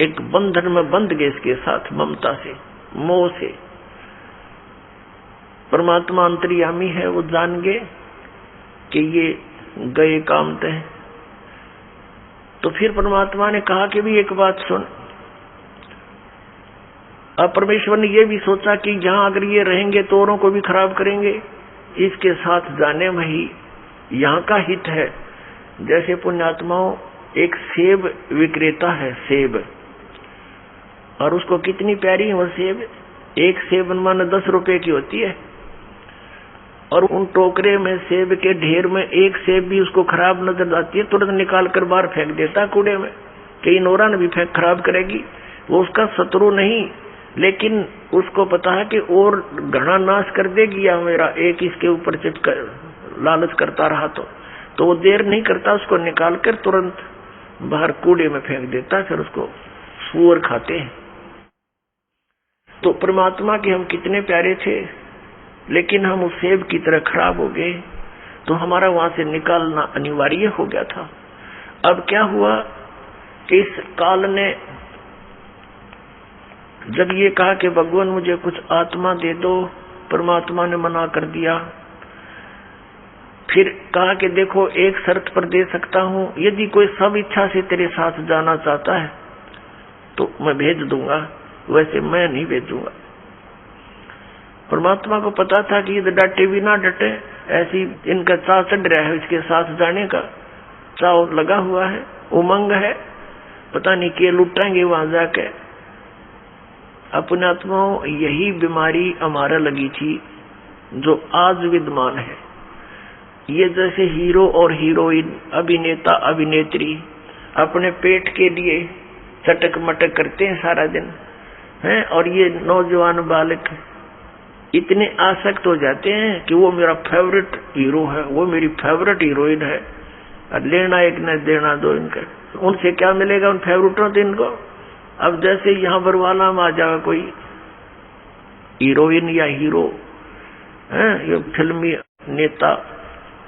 एक बंधन में बंध गए इसके साथ, ममता से, मोह से। परमात्मा अंतर्यामी है, वो जान गए कि ये गए काम तय। तो फिर परमात्मा ने कहा कि भी एक बात सुन। अब परमेश्वर ने ये भी सोचा कि यहाँ अगर ये रहेंगे तो औरों को भी खराब करेंगे, इसके साथ जाने में ही यहाँ का हित है। जैसे पुण्यात्माओं, एक सेब विक्रेता है, सेब, और उसको कितनी प्यारी है वो सेब। एक सेब मानो 10 रुपए की होती है और उन टोकरे में सेब के ढेर में एक सेब भी उसको खराब नजर आती है, तुरंत निकाल कर बाहर फेंक देता कूड़े में, कई नोरा ने भी फेंक खराब करेगी। वो उसका शत्रु नहीं, लेकिन उसको पता है कि और घना नाश कर देगी या मेरा एक इसके ऊपर चिपकर लालच करता रहा तो वो देर नहीं करता, उसको निकाल कर तुरंत बाहर कूड़े में फेंक देता, फिर उसको सूअर खाते हैं। तो परमात्मा के हम कितने प्यारे थे, लेकिन हम उस सेब की तरह खराब हो गए, तो हमारा वहां से निकालना अनिवार्य हो गया था। अब क्या हुआ कि इस काल ने जब ये कहा कि भगवान मुझे कुछ आत्मा दे दो, परमात्मा ने मना कर दिया। फिर कहा कि देखो एक शर्त पर दे सकता हूं, यदि कोई सब इच्छा से तेरे साथ जाना चाहता है तो मैं भेज दूंगा, वैसे मैं नहीं भेजूंगा। परमात्मा को पता था कि ये डटे भी ना डटे, ऐसी इनका चाव चढ़ रहा है, इसके साथ जाने का चाव लगा हुआ है, उमंग है, पता नहीं क्या लुटाएंगे वहां जाके। अपने आत्माओं यही बीमारी हमारा लगी थी जो आज विद्यमान है। ये जैसे हीरो और हीरोइन, अभिनेता अभिनेत्री अपने पेट के लिए चटक मटक करते हैं सारा दिन हैं, और ये नौजवान बालक इतने आसक्त हो जाते हैं कि वो मेरा फेवरेट हीरो है, वो मेरी फेवरेट हीरोइन है, और लेना एक न देना दो इनका। उनसे क्या मिलेगा उन फेवरेटों से इनको? अब जैसे यहाँ बरवाला में आ जाएगा कोई हीरोइन या हीरो है, ये फिल्मी नेता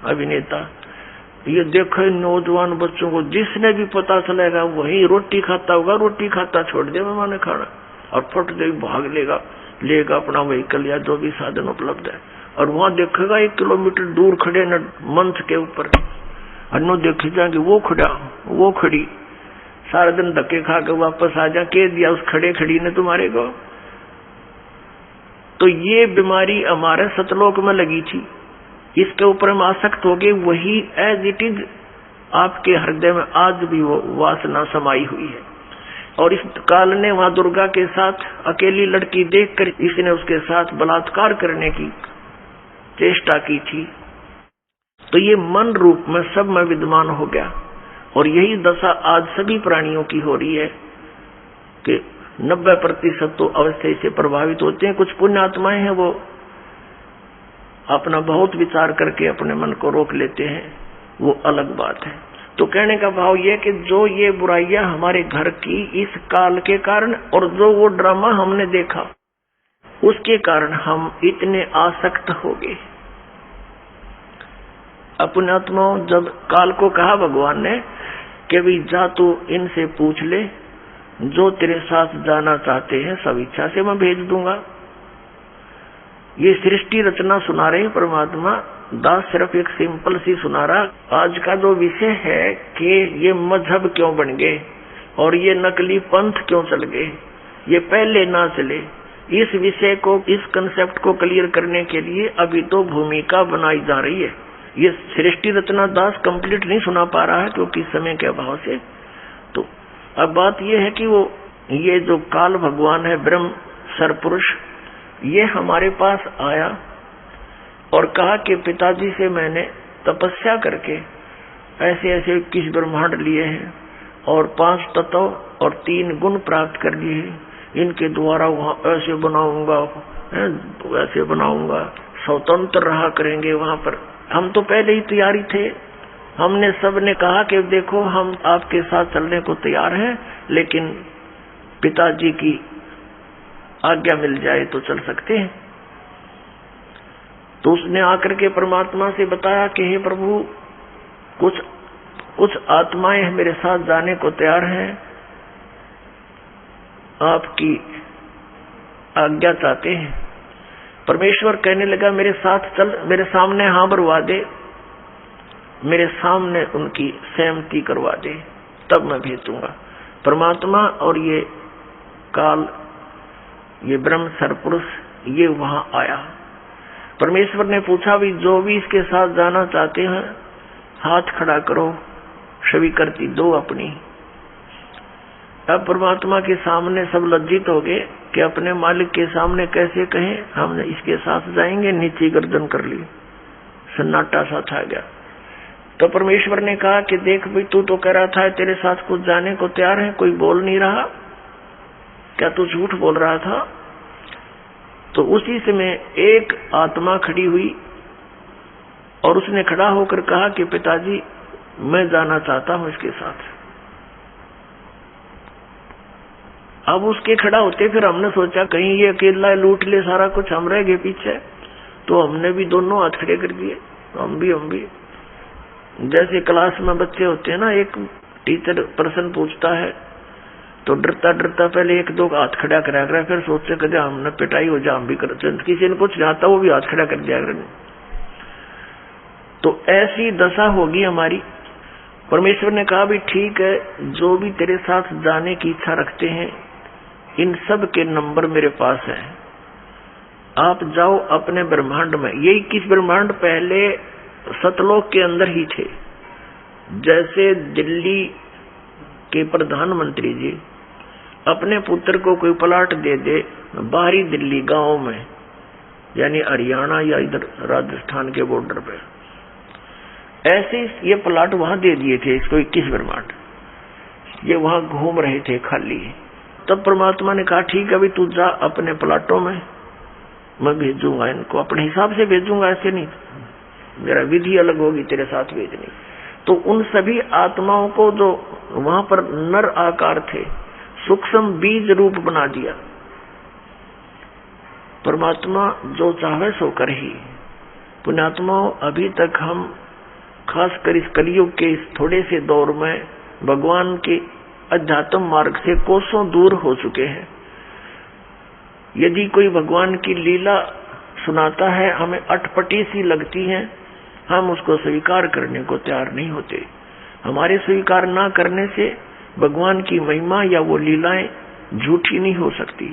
अभिनेता, ये देखो नौजवान बच्चों को जिसने भी पता चलेगा वही रोटी खाता होगा, रोटी खाता छोड़ दे मैंने खाना, और फट दे भाग लेगा अपना व्हीकल या जो भी साधन उपलब्ध है, और वहां देखेगा 1 किलोमीटर दूर खड़े न मंच के ऊपर अन्नो देखे जाएंगे, वो खड़ी सारा दिन धक्के खा के वापस आ जा, कह दिया उस खड़े खड़ी ने तुम्हारे को। तो ये बीमारी हमारे सतलोक में लगी थी, इसके ऊपर हम आसक्त हो गए, वही एज इट इज आपके हृदय में आज भी वो वासना समाई हुई है। और इस काल ने वहां दुर्गा के साथ अकेली लड़की देखकर इसने उसके साथ बलात्कार करने की चेष्टा की थी, तो ये मन रूप में सब में विद्यमान हो गया। और यही दशा आज सभी प्राणियों की हो रही है कि 90% तो अवश्य से प्रभावित होते हैं। कुछ पुण्य आत्माएं हैं वो अपना बहुत विचार करके अपने मन को रोक लेते हैं, वो अलग बात है। तो कहने का भाव यह कि जो ये बुराइयां हमारे घर की इस काल के कारण, और जो वो ड्रामा हमने देखा उसके कारण हम इतने आसक्त हो गए। अपने आत्माओं, जब काल को कहा भगवान ने कि भी जा तू इनसे पूछ ले, जो तेरे साथ जाना चाहते हैं सब इच्छा से मैं भेज दूंगा। ये सृष्टि रचना सुना रहे परमात्मा दास, सिर्फ एक सिंपल सी सुना रहा। आज का जो विषय है कि ये मजहब क्यों बन गए और ये नकली पंथ क्यों चल गए, ये पहले ना चले, इस विषय को, इस कंसेप्ट को क्लियर करने के लिए अभी तो भूमिका बनाई जा रही है। ये सृष्टि रचना दास कंप्लीट नहीं सुना पा रहा है क्योंकि समय के अभाव से। तो अब बात ये है कि वो ये जो काल भगवान है, ब्रह्म सरपुरुष, ये हमारे पास आया और कहा कि पिताजी से मैंने तपस्या करके ऐसे ऐसे 21 ब्रह्मांड लिए हैं और 5 तत्व और 3 गुण प्राप्त कर लिए हैं, इनके द्वारा वहां ऐसे बनाऊंगा, वैसे बनाऊंगा, स्वतंत्र रहा करेंगे वहां पर। हम तो पहले ही तैयारी थे, हमने सबने कहा कि देखो हम आपके साथ चलने को तैयार हैं, लेकिन पिताजी की आज्ञा मिल जाए तो चल सकते हैं। तो उसने आकर के परमात्मा से बताया कि हे प्रभु, कुछ आत्माएं मेरे साथ जाने को तैयार हैं, आपकी आज्ञा चाहते हैं। परमेश्वर कहने लगा मेरे साथ चल, मेरे सामने हाँ भरवा दे, मेरे सामने उनकी सहमति करवा दे, तब मैं भेजूंगा। परमात्मा और ये काल, ये ब्रह्म सरपुरुष, ये वहां आया। परमेश्वर ने पूछा भी जो भी इसके साथ जाना चाहते हैं हाथ खड़ा करो, स्वीकृति दो अपनी। अब परमात्मा के सामने सब लज्जित हो गए कि अपने मालिक के सामने कैसे कहें हम इसके साथ जाएंगे, नीचे गर्दन कर ली। सन्नाटा सा छा गया। तो परमेश्वर ने कहा कि देख भाई, तू तो कह रहा था तेरे साथ कुछ जाने को तैयार है, कोई बोल नहीं रहा, क्या तू झूठ बोल रहा था? तो उसी समय एक आत्मा खड़ी हुई और उसने खड़ा होकर कहा कि पिताजी, मैं जाना चाहता हूं इसके साथ। अब उसके खड़ा होते फिर हमने सोचा कहीं ये अकेला लूट ले सारा कुछ, हम रह गए पीछे। तो हमने भी दोनों हाथ खड़े कर दिए, हम भी। जैसे क्लास में बच्चे होते हैं ना, एक टीचर प्रश्न पूछता है तो डरता डरता पहले एक दो हाथ खड़ा करा, फिर सोचते कदे हमने पिटाई हो जा, हम भी करते। किसी ने कुछ जाता वो भी हाथ खड़ा कर दिया करें। तो ऐसी दशा होगी हमारी। परमेश्वर ने कहा भी ठीक है, जो भी तेरे साथ जाने की इच्छा रखते हैं इन सब के नंबर मेरे पास है, आप जाओ अपने ब्रह्मांड में। ये 21 ब्रह्मांड पहले सतलोक के अंदर ही थे। जैसे दिल्ली के प्रधानमंत्री जी अपने पुत्र को कोई प्लाट दे दे बाहरी दिल्ली गांव में, यानी हरियाणा या इधर राजस्थान के बॉर्डर पे, ऐसे ये प्लाट वहां दे दिए थे इसको 21 ब्रह्मांड। ये वहां घूम रहे थे खाली। तब परमात्मा ने कहा ठीक है, अभी तू जा अपने प्लाटों में, मैं भेजूंगा इनको, अपने हिसाब से भेजूंगा, ऐसे नहीं, मेरा विधि अलग होगी तेरे साथ भेजनी। तो उन सभी आत्माओं को जो वहां पर नर आकार थे, सूक्ष्म बीज रूप बना दिया। परमात्मा जो चाहे सो कर ही। पुण्यात्माओं, अभी तक हम खासकर इस कलयुग के इस थोड़े से दौर में भगवान के अध्यात्म मार्ग से कोसों दूर हो चुके हैं। यदि कोई भगवान की लीला सुनाता है, हमें अटपटी सी लगती है, हम उसको स्वीकार करने को तैयार नहीं होते। हमारे स्वीकार ना करने से भगवान की महिमा या वो लीलाएं झूठी नहीं हो सकती।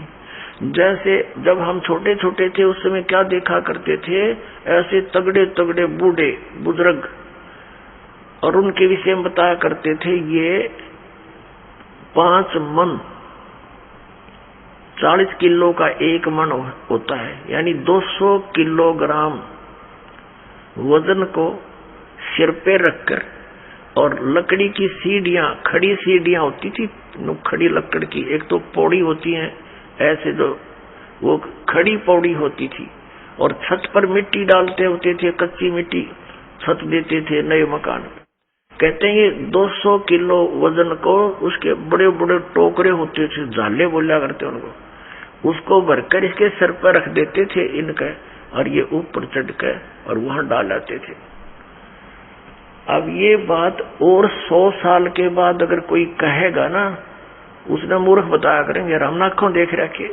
जैसे जब हम छोटे छोटे थे उस समय क्या देखा करते थे, ऐसे तगड़े तगड़े बूढ़े बुजुर्ग, और उनके विषय में बताया करते थे ये 5 मन 40 किलो का 1 मन होता है, यानी 200 किलोग्राम वजन को सिर पे रखकर, और लकड़ी की सीढ़ियां, खड़ी सीढ़ियां होती थी, खड़ी लकड़ की, एक तो पौड़ी होती है ऐसे, जो वो खड़ी पौड़ी होती थी, और छत पर मिट्टी डालते होते थे, कच्ची मिट्टी छत देते थे नए मकान। कहते हैं ये 200 किलो वजन को, उसके बड़े बड़े टोकरे होते थे, झाले बोला करते उनको, उसको भरकर इसके सिर पर रख देते थे इनके, और ये ऊपर चढ़ के और वहां डाल आते थे। अब ये बात और 100 साल के बाद अगर कोई कहेगा ना, उसने मूर्ख बताया करेंगे, हम आंखों देख रखे।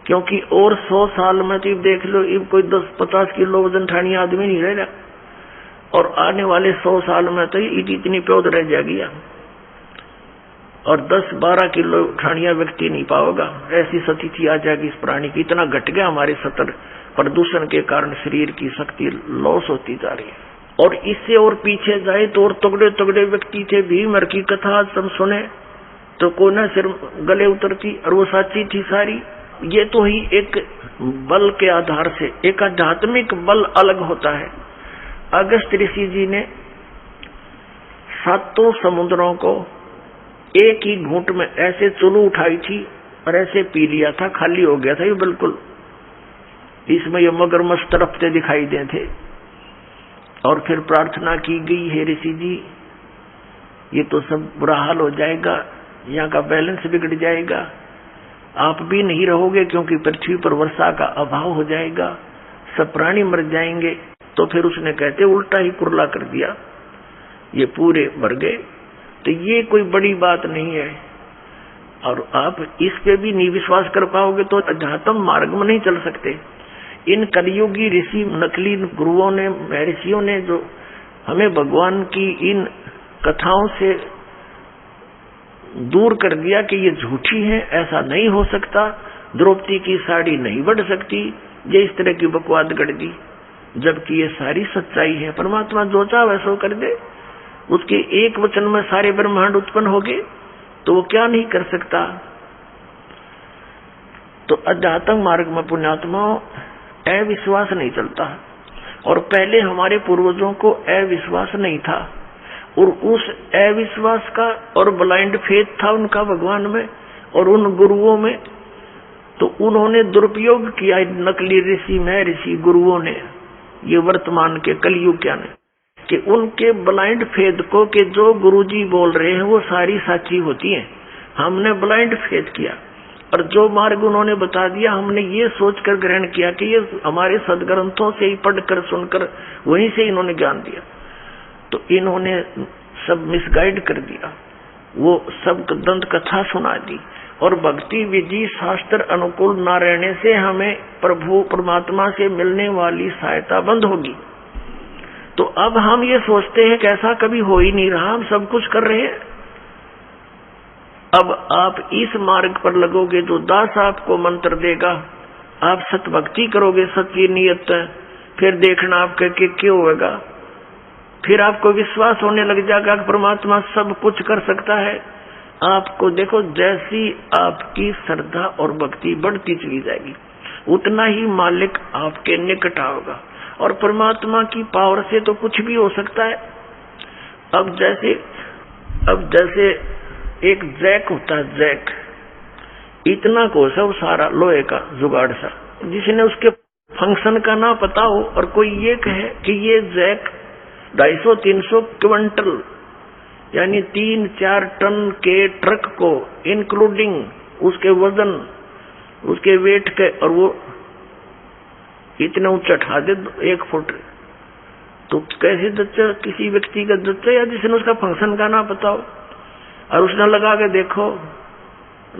क्योंकि और 100 साल में तो देख लो, अब कोई 10-50 किलो वजन ठानी आदमी नहीं रह रहा, और आने वाले 100 साल में तो इतनी प्योद रह जाएगी, और 10-12 किलो ठानिया व्यक्ति नहीं पाओगा, ऐसी स्थिति आ जाएगी इस प्राणी की। इतना घट गया हमारे सतर प्रदूषण के कारण शरीर की शक्ति लॉस होती जा रही है। और इससे और पीछे जाए तो और तगड़े तगड़े व्यक्ति थे, भीमर की कथा सब सुने तो कोना सिर गले उतरती, और वो साची थी सारी। ये तो ही एक बल के आधार से, एक आध्यात्मिक बल अलग होता है। अगस्त ऋषि जी ने 7 समुद्रों को एक ही घूंट में ऐसे चुलू उठाई थी और ऐसे पी लिया था, खाली हो गया था ये बिल्कुल। इसमें ये मगरमच्छ तड़पते दिखाई दे थे, और फिर प्रार्थना की गई, हे ऋषि जी ये तो सब बुरा हाल हो जाएगा, यहाँ का बैलेंस बिगड़ जाएगा, आप भी नहीं रहोगे क्योंकि पृथ्वी पर वर्षा का अभाव हो जाएगा, सब प्राणी मर जाएंगे। तो फिर उसने कहते उल्टा ही कुरला कर दिया, ये पूरे मर गए। तो ये कोई बड़ी बात नहीं है, और आप इस पे भी नहीं विश्वास कर पाओगे तो अध्यात्म मार्ग में नहीं चल सकते। इन कलियुगी ऋषि, नकली गुरुओं ने, महर्षियों ने जो हमें भगवान की इन कथाओं से दूर कर दिया कि ये झूठी है, ऐसा नहीं हो सकता, द्रौपदी की साड़ी नहीं बढ़ सकती, ये इस तरह की बकवाद गढ़ दी, जबकि ये सारी सच्चाई है। परमात्मा जो चाहे वैसा कर दे, उसके एक वचन में सारे ब्रह्मांड उत्पन्न हो गए, तो वो क्या नहीं कर सकता। तो अध्यात्म मार्ग में पुण्यात्माओं अविश्वास नहीं चलता। और पहले हमारे पूर्वजों को अविश्वास नहीं था, और उस अविश्वास का और ब्लाइंड फेथ था उनका भगवान में और उन गुरुओं में, तो उन्होंने दुरुपयोग किया नकली ऋषि महर्षि गुरुओं ने, ये वर्तमान के कलयुग ने, कि उनके ब्लाइंड फेथ को कि जो गुरुजी बोल रहे हैं वो सारी सच्ची होती है। हमने ब्लाइंड फेथ किया और जो मार्ग उन्होंने बता दिया हमने ये सोचकर ग्रहण किया कि ये हमारे सदग्रंथों से ही पढ़कर सुनकर वहीं से इन्होंने ज्ञान दिया, तो इन्होंने सब मिसगाइड कर दिया, वो सब दंत कथा सुना दी और भक्ति विधि शास्त्र अनुकूल न रहने से हमें प्रभु परमात्मा से मिलने वाली सहायता बंद होगी। तो अब हम ये सोचते हैं कि ऐसा कभी हो ही नहीं रहा, हम सब कुछ कर रहे हैं। अब आप इस मार्ग पर लगोगे तो दास आपको मंत्र देगा, आप सत भक्ति करोगे सच्ची नियत, फिर देखना आपके क्या होगा, फिर आपको विश्वास होने लग जाएगा कि परमात्मा सब कुछ कर सकता है। आपको देखो जैसी आपकी श्रद्धा और भक्ति बढ़ती चली जाएगी उतना ही मालिक आपके निकट आओगा, और परमात्मा की पावर से तो कुछ भी हो सकता है। अब जैसे एक जैक होता है, जैक इतना को सब सारा लोहे का जुगाड़ सा, जिसने उसके फंक्शन का ना पता हो और कोई ये कहे कि ये जैक 250-300 क्विंटल यानी 3-4 टन के ट्रक को इंक्लूडिंग उसके वजन उसके वेट के, और वो इतना ऊंचा उठा दे 1 फुट, तो कैसे दच्चा किसी व्यक्ति का दच्चा या जिसने उसका फंक्शन का ना पता हो, और उसने लगा के देखो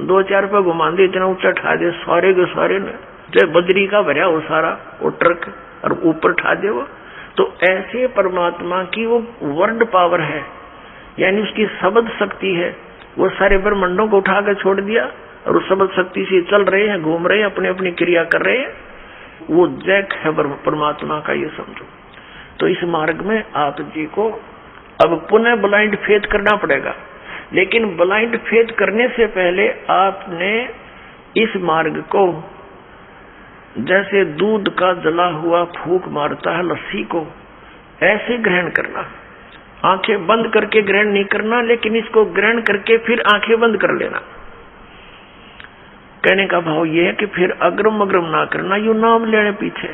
2-4 रुपये घुमा दे इतना ऊंचा उठा दे सारे के सारे ने, जो बजरी का भरा वो सारा वो ट्रक और ऊपर उठा दे वो। तो ऐसे परमात्मा की वो वर्ड पावर है, यानी उसकी शब्द शक्ति है, वो सारे ब्रह्मांडों को उठा कर छोड़ दिया और उस शब्द शक्ति से चल रहे हैं, घूम रहे हैं, अपनी अपनी क्रिया कर रहे हैं। वो जैक है परमात्मा का, ये समझो। तो इस मार्ग में आप जी को अब पुनः ब्लाइंड फेथ करना पड़ेगा, लेकिन ब्लाइंड फेथ करने से पहले आपने इस मार्ग को जैसे दूध का जला हुआ फूंक मारता है लस्सी को, ऐसे ग्रहण करना। आंखें बंद करके ग्रहण नहीं करना, लेकिन इसको ग्रहण करके फिर आंखें बंद कर लेना। कहने का भाव यह है कि फिर अग्रम अग्रम ना करना, यू नाम लेने पीछे।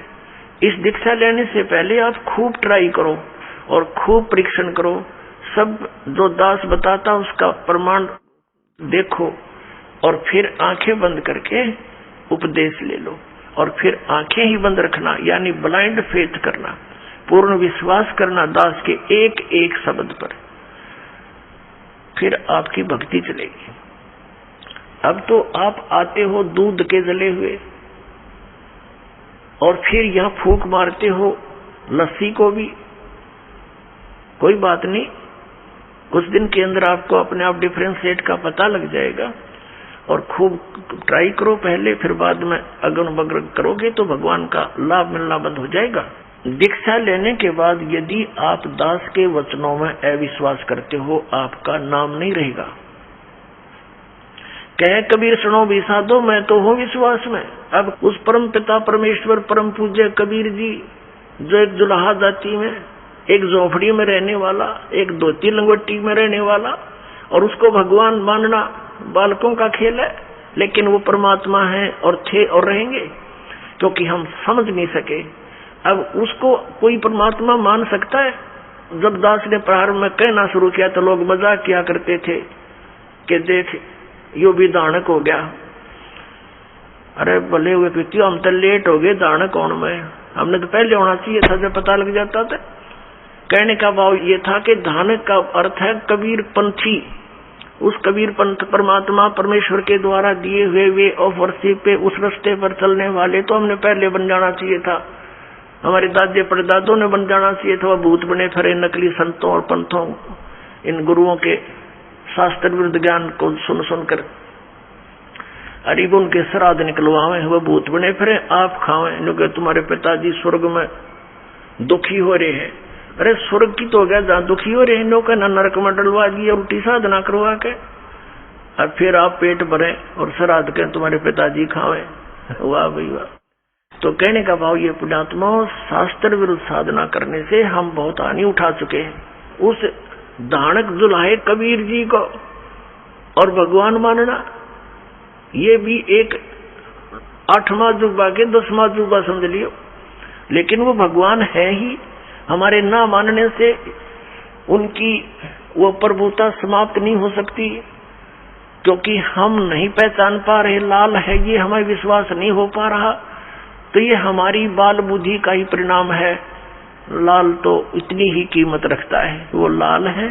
इस दीक्षा लेने से पहले आप खूब ट्राई करो और खूब परीक्षण करो, सब जो दास बताता उसका प्रमाण देखो, और फिर आंखें बंद करके उपदेश ले लो, और फिर आंखें ही बंद रखना, यानी ब्लाइंड फेथ करना, पूर्ण विश्वास करना दास के एक एक शब्द पर, फिर आपकी भक्ति चलेगी। अब तो आप आते हो दूध के जले हुए, और फिर यहां फूंक मारते हो लस्सी को भी, कोई बात नहीं, कुछ दिन के अंदर आपको अपने आप डिफरेंशिएट का पता लग जाएगा। और खूब ट्राई करो पहले, फिर बाद में अगन बगन करोगे तो भगवान का लाभ मिलना बंद हो जाएगा। दीक्षा लेने के बाद यदि आप दास के वचनों में अविश्वास करते हो, आपका नाम नहीं रहेगा। कहे कबीर सुनो भी साधो, मैं तो हूँ विश्वास में। अब उस परम पिता परमेश्वर परम पूज्य कबीर जी, जो एक जुलाहा जाति में, एक झोपड़ी में रहने वाला, एक धोती लंगोटी में रहने वाला, और उसको भगवान मानना बालकों का खेल है, लेकिन वो परमात्मा है और थे और रहेंगे, क्योंकि हम समझ नहीं सके। अब उसको कोई परमात्मा मान सकता है? जब दास ने प्रारंभ में कहना शुरू किया तो लोग मजाक किया करते थे कि देख यो भी दानक हो गया। अरे भले हुए पीती, हम तो लेट हो गए, दानक कौन में, हमने तो पहले होना चाहिए था, जब पता लग जाता था। कहने का भाव ये था कि दानक का अर्थ है कबीर पंथी, उस कबीर पंथ परमात्मा परमेश्वर के द्वारा दिए हुए वे ऑफ वर्शिप पे उस रास्ते पर चलने वाले तो हमने पहले बन जाना चाहिए था, हमारे दादे परदादों ने बन जाना चाहिए था। वह भूत बने फिरे नकली संतों और पंथों, इन गुरुओं के शास्त्र विरुद्ध ज्ञान को सुन सुनकर अरीब उनके श्राद्ध निकलवावे, वह भूत बने फिरे आप खावे, क्योंकि तुम्हारे पिताजी स्वर्ग में दुखी हो रहे हैं। अरे स्वर्ग की तो हो गया जहाँ दुखी हो रहे हैं लोग, नरक में डलवा दिए, उल्टी साधना करवा के, और फिर आप पेट भरे और श्राद्ध के तुम्हारे पिताजी खावे। वाह भाई वाह। तो कहने का भाव ये पुण्यात्मा, शास्त्र विरुद्ध साधना करने से हम बहुत हानि उठा चुके हैं। उस दानक जुलाहे कबीर जी को और भगवान मानना, ये भी एक 8वां जुबा के 10वां जुबा समझ लियो, लेकिन वो भगवान है ही। हमारे ना मानने से उनकी वो प्रभुता समाप्त नहीं हो सकती, क्योंकि हम नहीं पहचान पा रहे लाल है, ये हमें विश्वास नहीं हो पा रहा, तो ये हमारी बाल बुद्धि का ही परिणाम है। लाल तो इतनी ही कीमत रखता है, वो लाल है,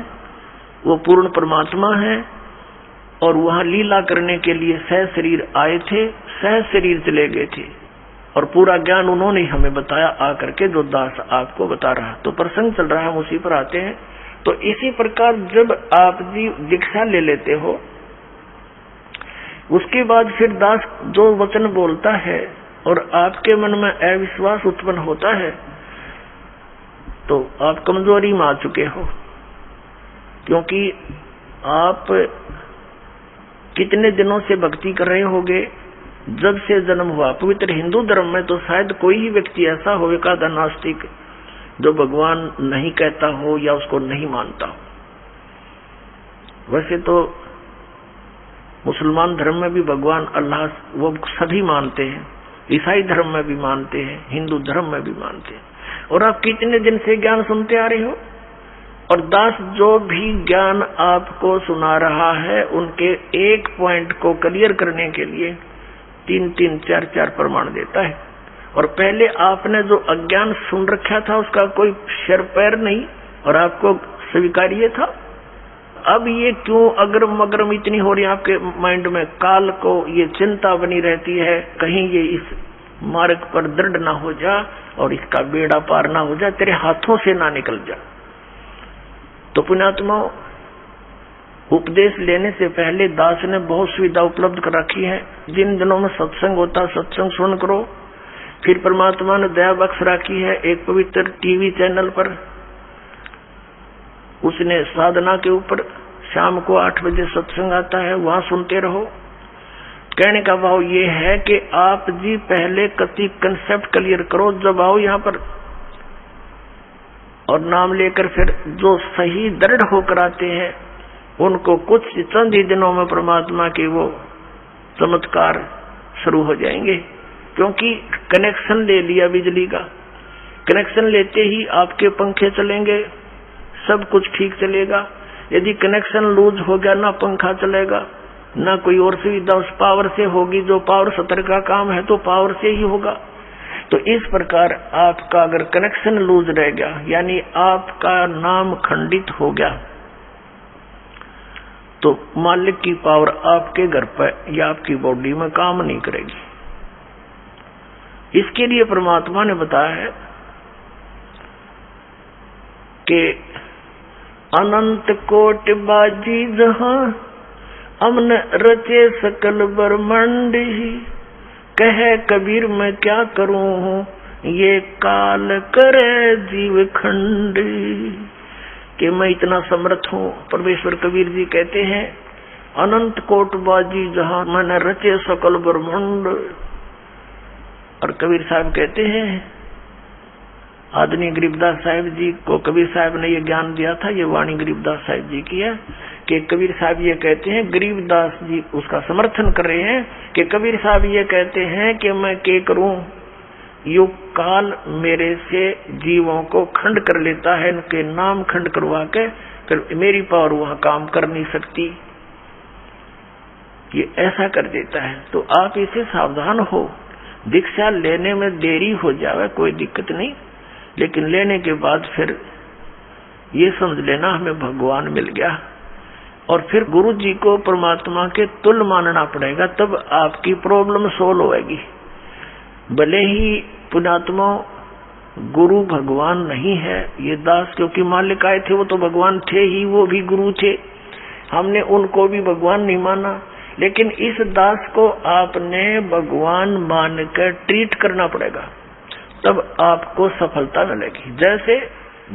वो पूर्ण परमात्मा है, और वहां लीला करने के लिए सह शरीर आए थे, सह शरीर चले गए थे, और पूरा ज्ञान उन्होंने हमें बताया आकर के, जो दास आपको बता रहा। तो प्रसंग चल रहा है, हम उसी पर आते हैं। तो इसी प्रकार जब आप जी दीक्षा ले लेते हो, उसके बाद फिर दास जो वचन बोलता है और आपके मन में अविश्वास उत्पन्न होता है, तो आप कमजोरी में आ चुके हो, क्योंकि आप कितने दिनों से भक्ति कर रहे होगे, जब से जन्म हुआ। पवित्र हिंदू धर्म में तो शायद कोई ही व्यक्ति ऐसा होगा नास्तिक जो भगवान नहीं कहता हो या उसको नहीं मानता हो। वैसे तो मुसलमान धर्म में भी भगवान अल्लाह वो सभी मानते हैं, ईसाई धर्म में भी मानते हैं, हिंदू धर्म में भी मानते हैं। और आप कितने दिन से ज्ञान सुनते आ रहे हो, और दास जो भी ज्ञान आपको सुना रहा है, उनके एक पॉइंट को क्लियर करने के लिए 3-3, 4-4 प्रमाण देता है। और पहले आपने जो अज्ञान सुन रखा था उसका कोई सिर पैर नहीं, और आपको स्वीकार्य था। अब ये क्यों अगरम मगरम इतनी हो रही है आपके माइंड में, काल को ये चिंता बनी रहती है, कहीं ये इस मार्ग पर दृढ़ ना हो जा और इसका बेड़ा पार ना हो जा, तेरे हाथों से ना निकल जा। तो पुण्यात्मा, उपदेश लेने से पहले दास ने बहुत सुविधा उपलब्ध कर रखी है। जिन दिनों में सत्संग होता, सत्संग सुन करो। फिर परमात्मा ने दया बख्श रखी है, एक पवित्र टीवी चैनल पर उसने साधना के ऊपर शाम को 8 बजे सत्संग आता है, वहां सुनते रहो। कहने का भाव ये है कि आप जी पहले कति कंसेप्ट क्लियर करो, जब आओ यहाँ पर और नाम लेकर फिर जो सही दृढ़ होकर आते हैं उनको कुछ चंद ही दिनों में परमात्मा के वो चमत्कार शुरू हो जाएंगे। क्योंकि कनेक्शन ले लिया बिजली का, कनेक्शन लेते ही आपके पंखे चलेंगे, सब कुछ ठीक चलेगा। यदि कनेक्शन लूज हो गया, ना पंखा चलेगा ना कोई और सुविधा उस पावर से होगी। जो पावर सतर का काम है तो पावर से ही होगा। तो इस प्रकार आपका अगर कनेक्शन लूज रह गया, यानी आपका नाम खंडित हो गया, तो मालिक की पावर आपके घर पर या आपकी बॉडी में काम नहीं करेगी। इसके लिए परमात्मा ने बताया है कि अनंत कोट बाजी जहां अमन रचे सकल ब्रह्मांड ही, कहे कबीर मैं क्या करूं ये काल करे जीव खंड, कि मैं इतना समर्थ हूं। परमेश्वर कबीर जी कहते हैं अनंत कोट बाजी जहां मैंने रचे सकल ब्रह्मांड। और कबीर साहब कहते हैं, आदरणीय गरीबदास साहिब जी को कबीर साहब ने ये ज्ञान दिया था, ये वाणी गरीबदास साहिब जी की है, कि कबीर साहब ये कहते हैं, गरीबदास जी उसका समर्थन कर रहे हैं कि कबीर साहब ये कहते हैं कि मैं क्या करूं, युग काल मेरे से जीवों को खंड कर लेता है, इनके नाम खंड करवा के फिर मेरी पावर वहां काम कर नहीं सकती, ये ऐसा कर देता है। तो आप इसे सावधान हो। दीक्षा लेने में देरी हो जावे कोई दिक्कत नहीं, लेकिन लेने के बाद फिर ये समझ लेना हमें भगवान मिल गया, और फिर गुरु जी को परमात्मा के तुल्य मानना पड़ेगा, तब आपकी प्रॉब्लम सोल्व होगी। भले ही पुण्यात्मा गुरु भगवान नहीं है, ये दास क्योंकि मालिक आए थे वो तो भगवान थे ही, वो भी गुरु थे, हमने उनको भी भगवान नहीं माना, लेकिन इस दास को आपने भगवान मानकर ट्रीट करना पड़ेगा, तब आपको सफलता मिलेगी। जैसे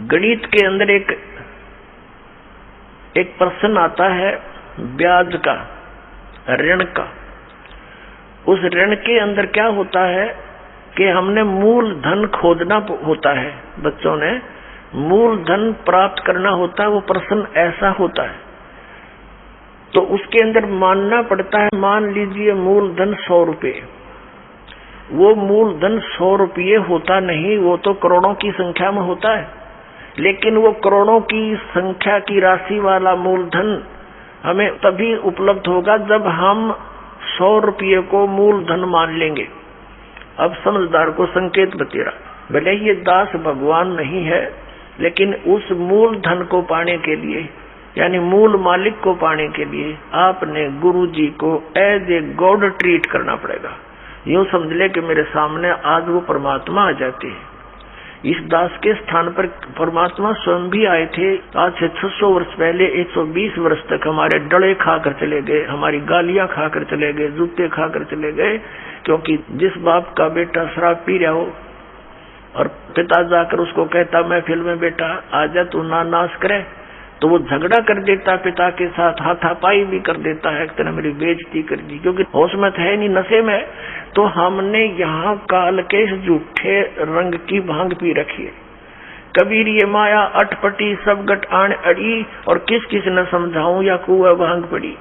गणित के अंदर एक प्रश्न आता है ब्याज का, ऋण का। उस ऋण के अंदर क्या होता है कि हमने मूल धन खोजना होता है, बच्चों ने मूल धन प्राप्त करना होता है, वो प्रश्न ऐसा होता है। तो उसके अंदर मानना पड़ता है, मान लीजिए मूल धन 100 रुपये, वो मूल धन 100 रुपये होता नहीं, वो तो करोड़ों की संख्या में होता है। लेकिन वो करोड़ों की संख्या की राशि वाला मूलधन हमें तभी उपलब्ध होगा जब हम 100 रुपये को मूलधन मान लेंगे। अब समझदार को संकेत बतेरा, भले ये दास भगवान नहीं है, लेकिन उस मूल धन को पाने के लिए, यानी मूल मालिक को पाने के लिए आपने गुरु जी को एज ए गॉड ट्रीट करना पड़ेगा। यूं समझ ले कि मेरे सामने आज वो परमात्मा आ जाते हैं। इस दास के स्थान पर परमात्मा स्वयं भी आए थे। आज से 600 वर्ष पहले 120 वर्ष तक हमारे डले खाकर चले गए, हमारी गालियां खाकर चले गए, जूते खाकर चले गए, क्योंकि जिस बाप का बेटा शराब पी रहा हो और पिता जाकर उसको कहता महफिल में बेटा आजा तू ना नाश करे, तो वो झगड़ा कर देता पिता के साथ, हाथापाई भी कर देता है, तेने मेरी बेइज्जती कर दी, क्योंकि होश में है नहीं, नशे में। तो हमने यहाँ काल के झूठे रंग की भांग पी रखी है। कबीर ये माया अटपटी सब गट आण अड़ी, और किस किस न समझाऊं या कुआ भांग पड़ी।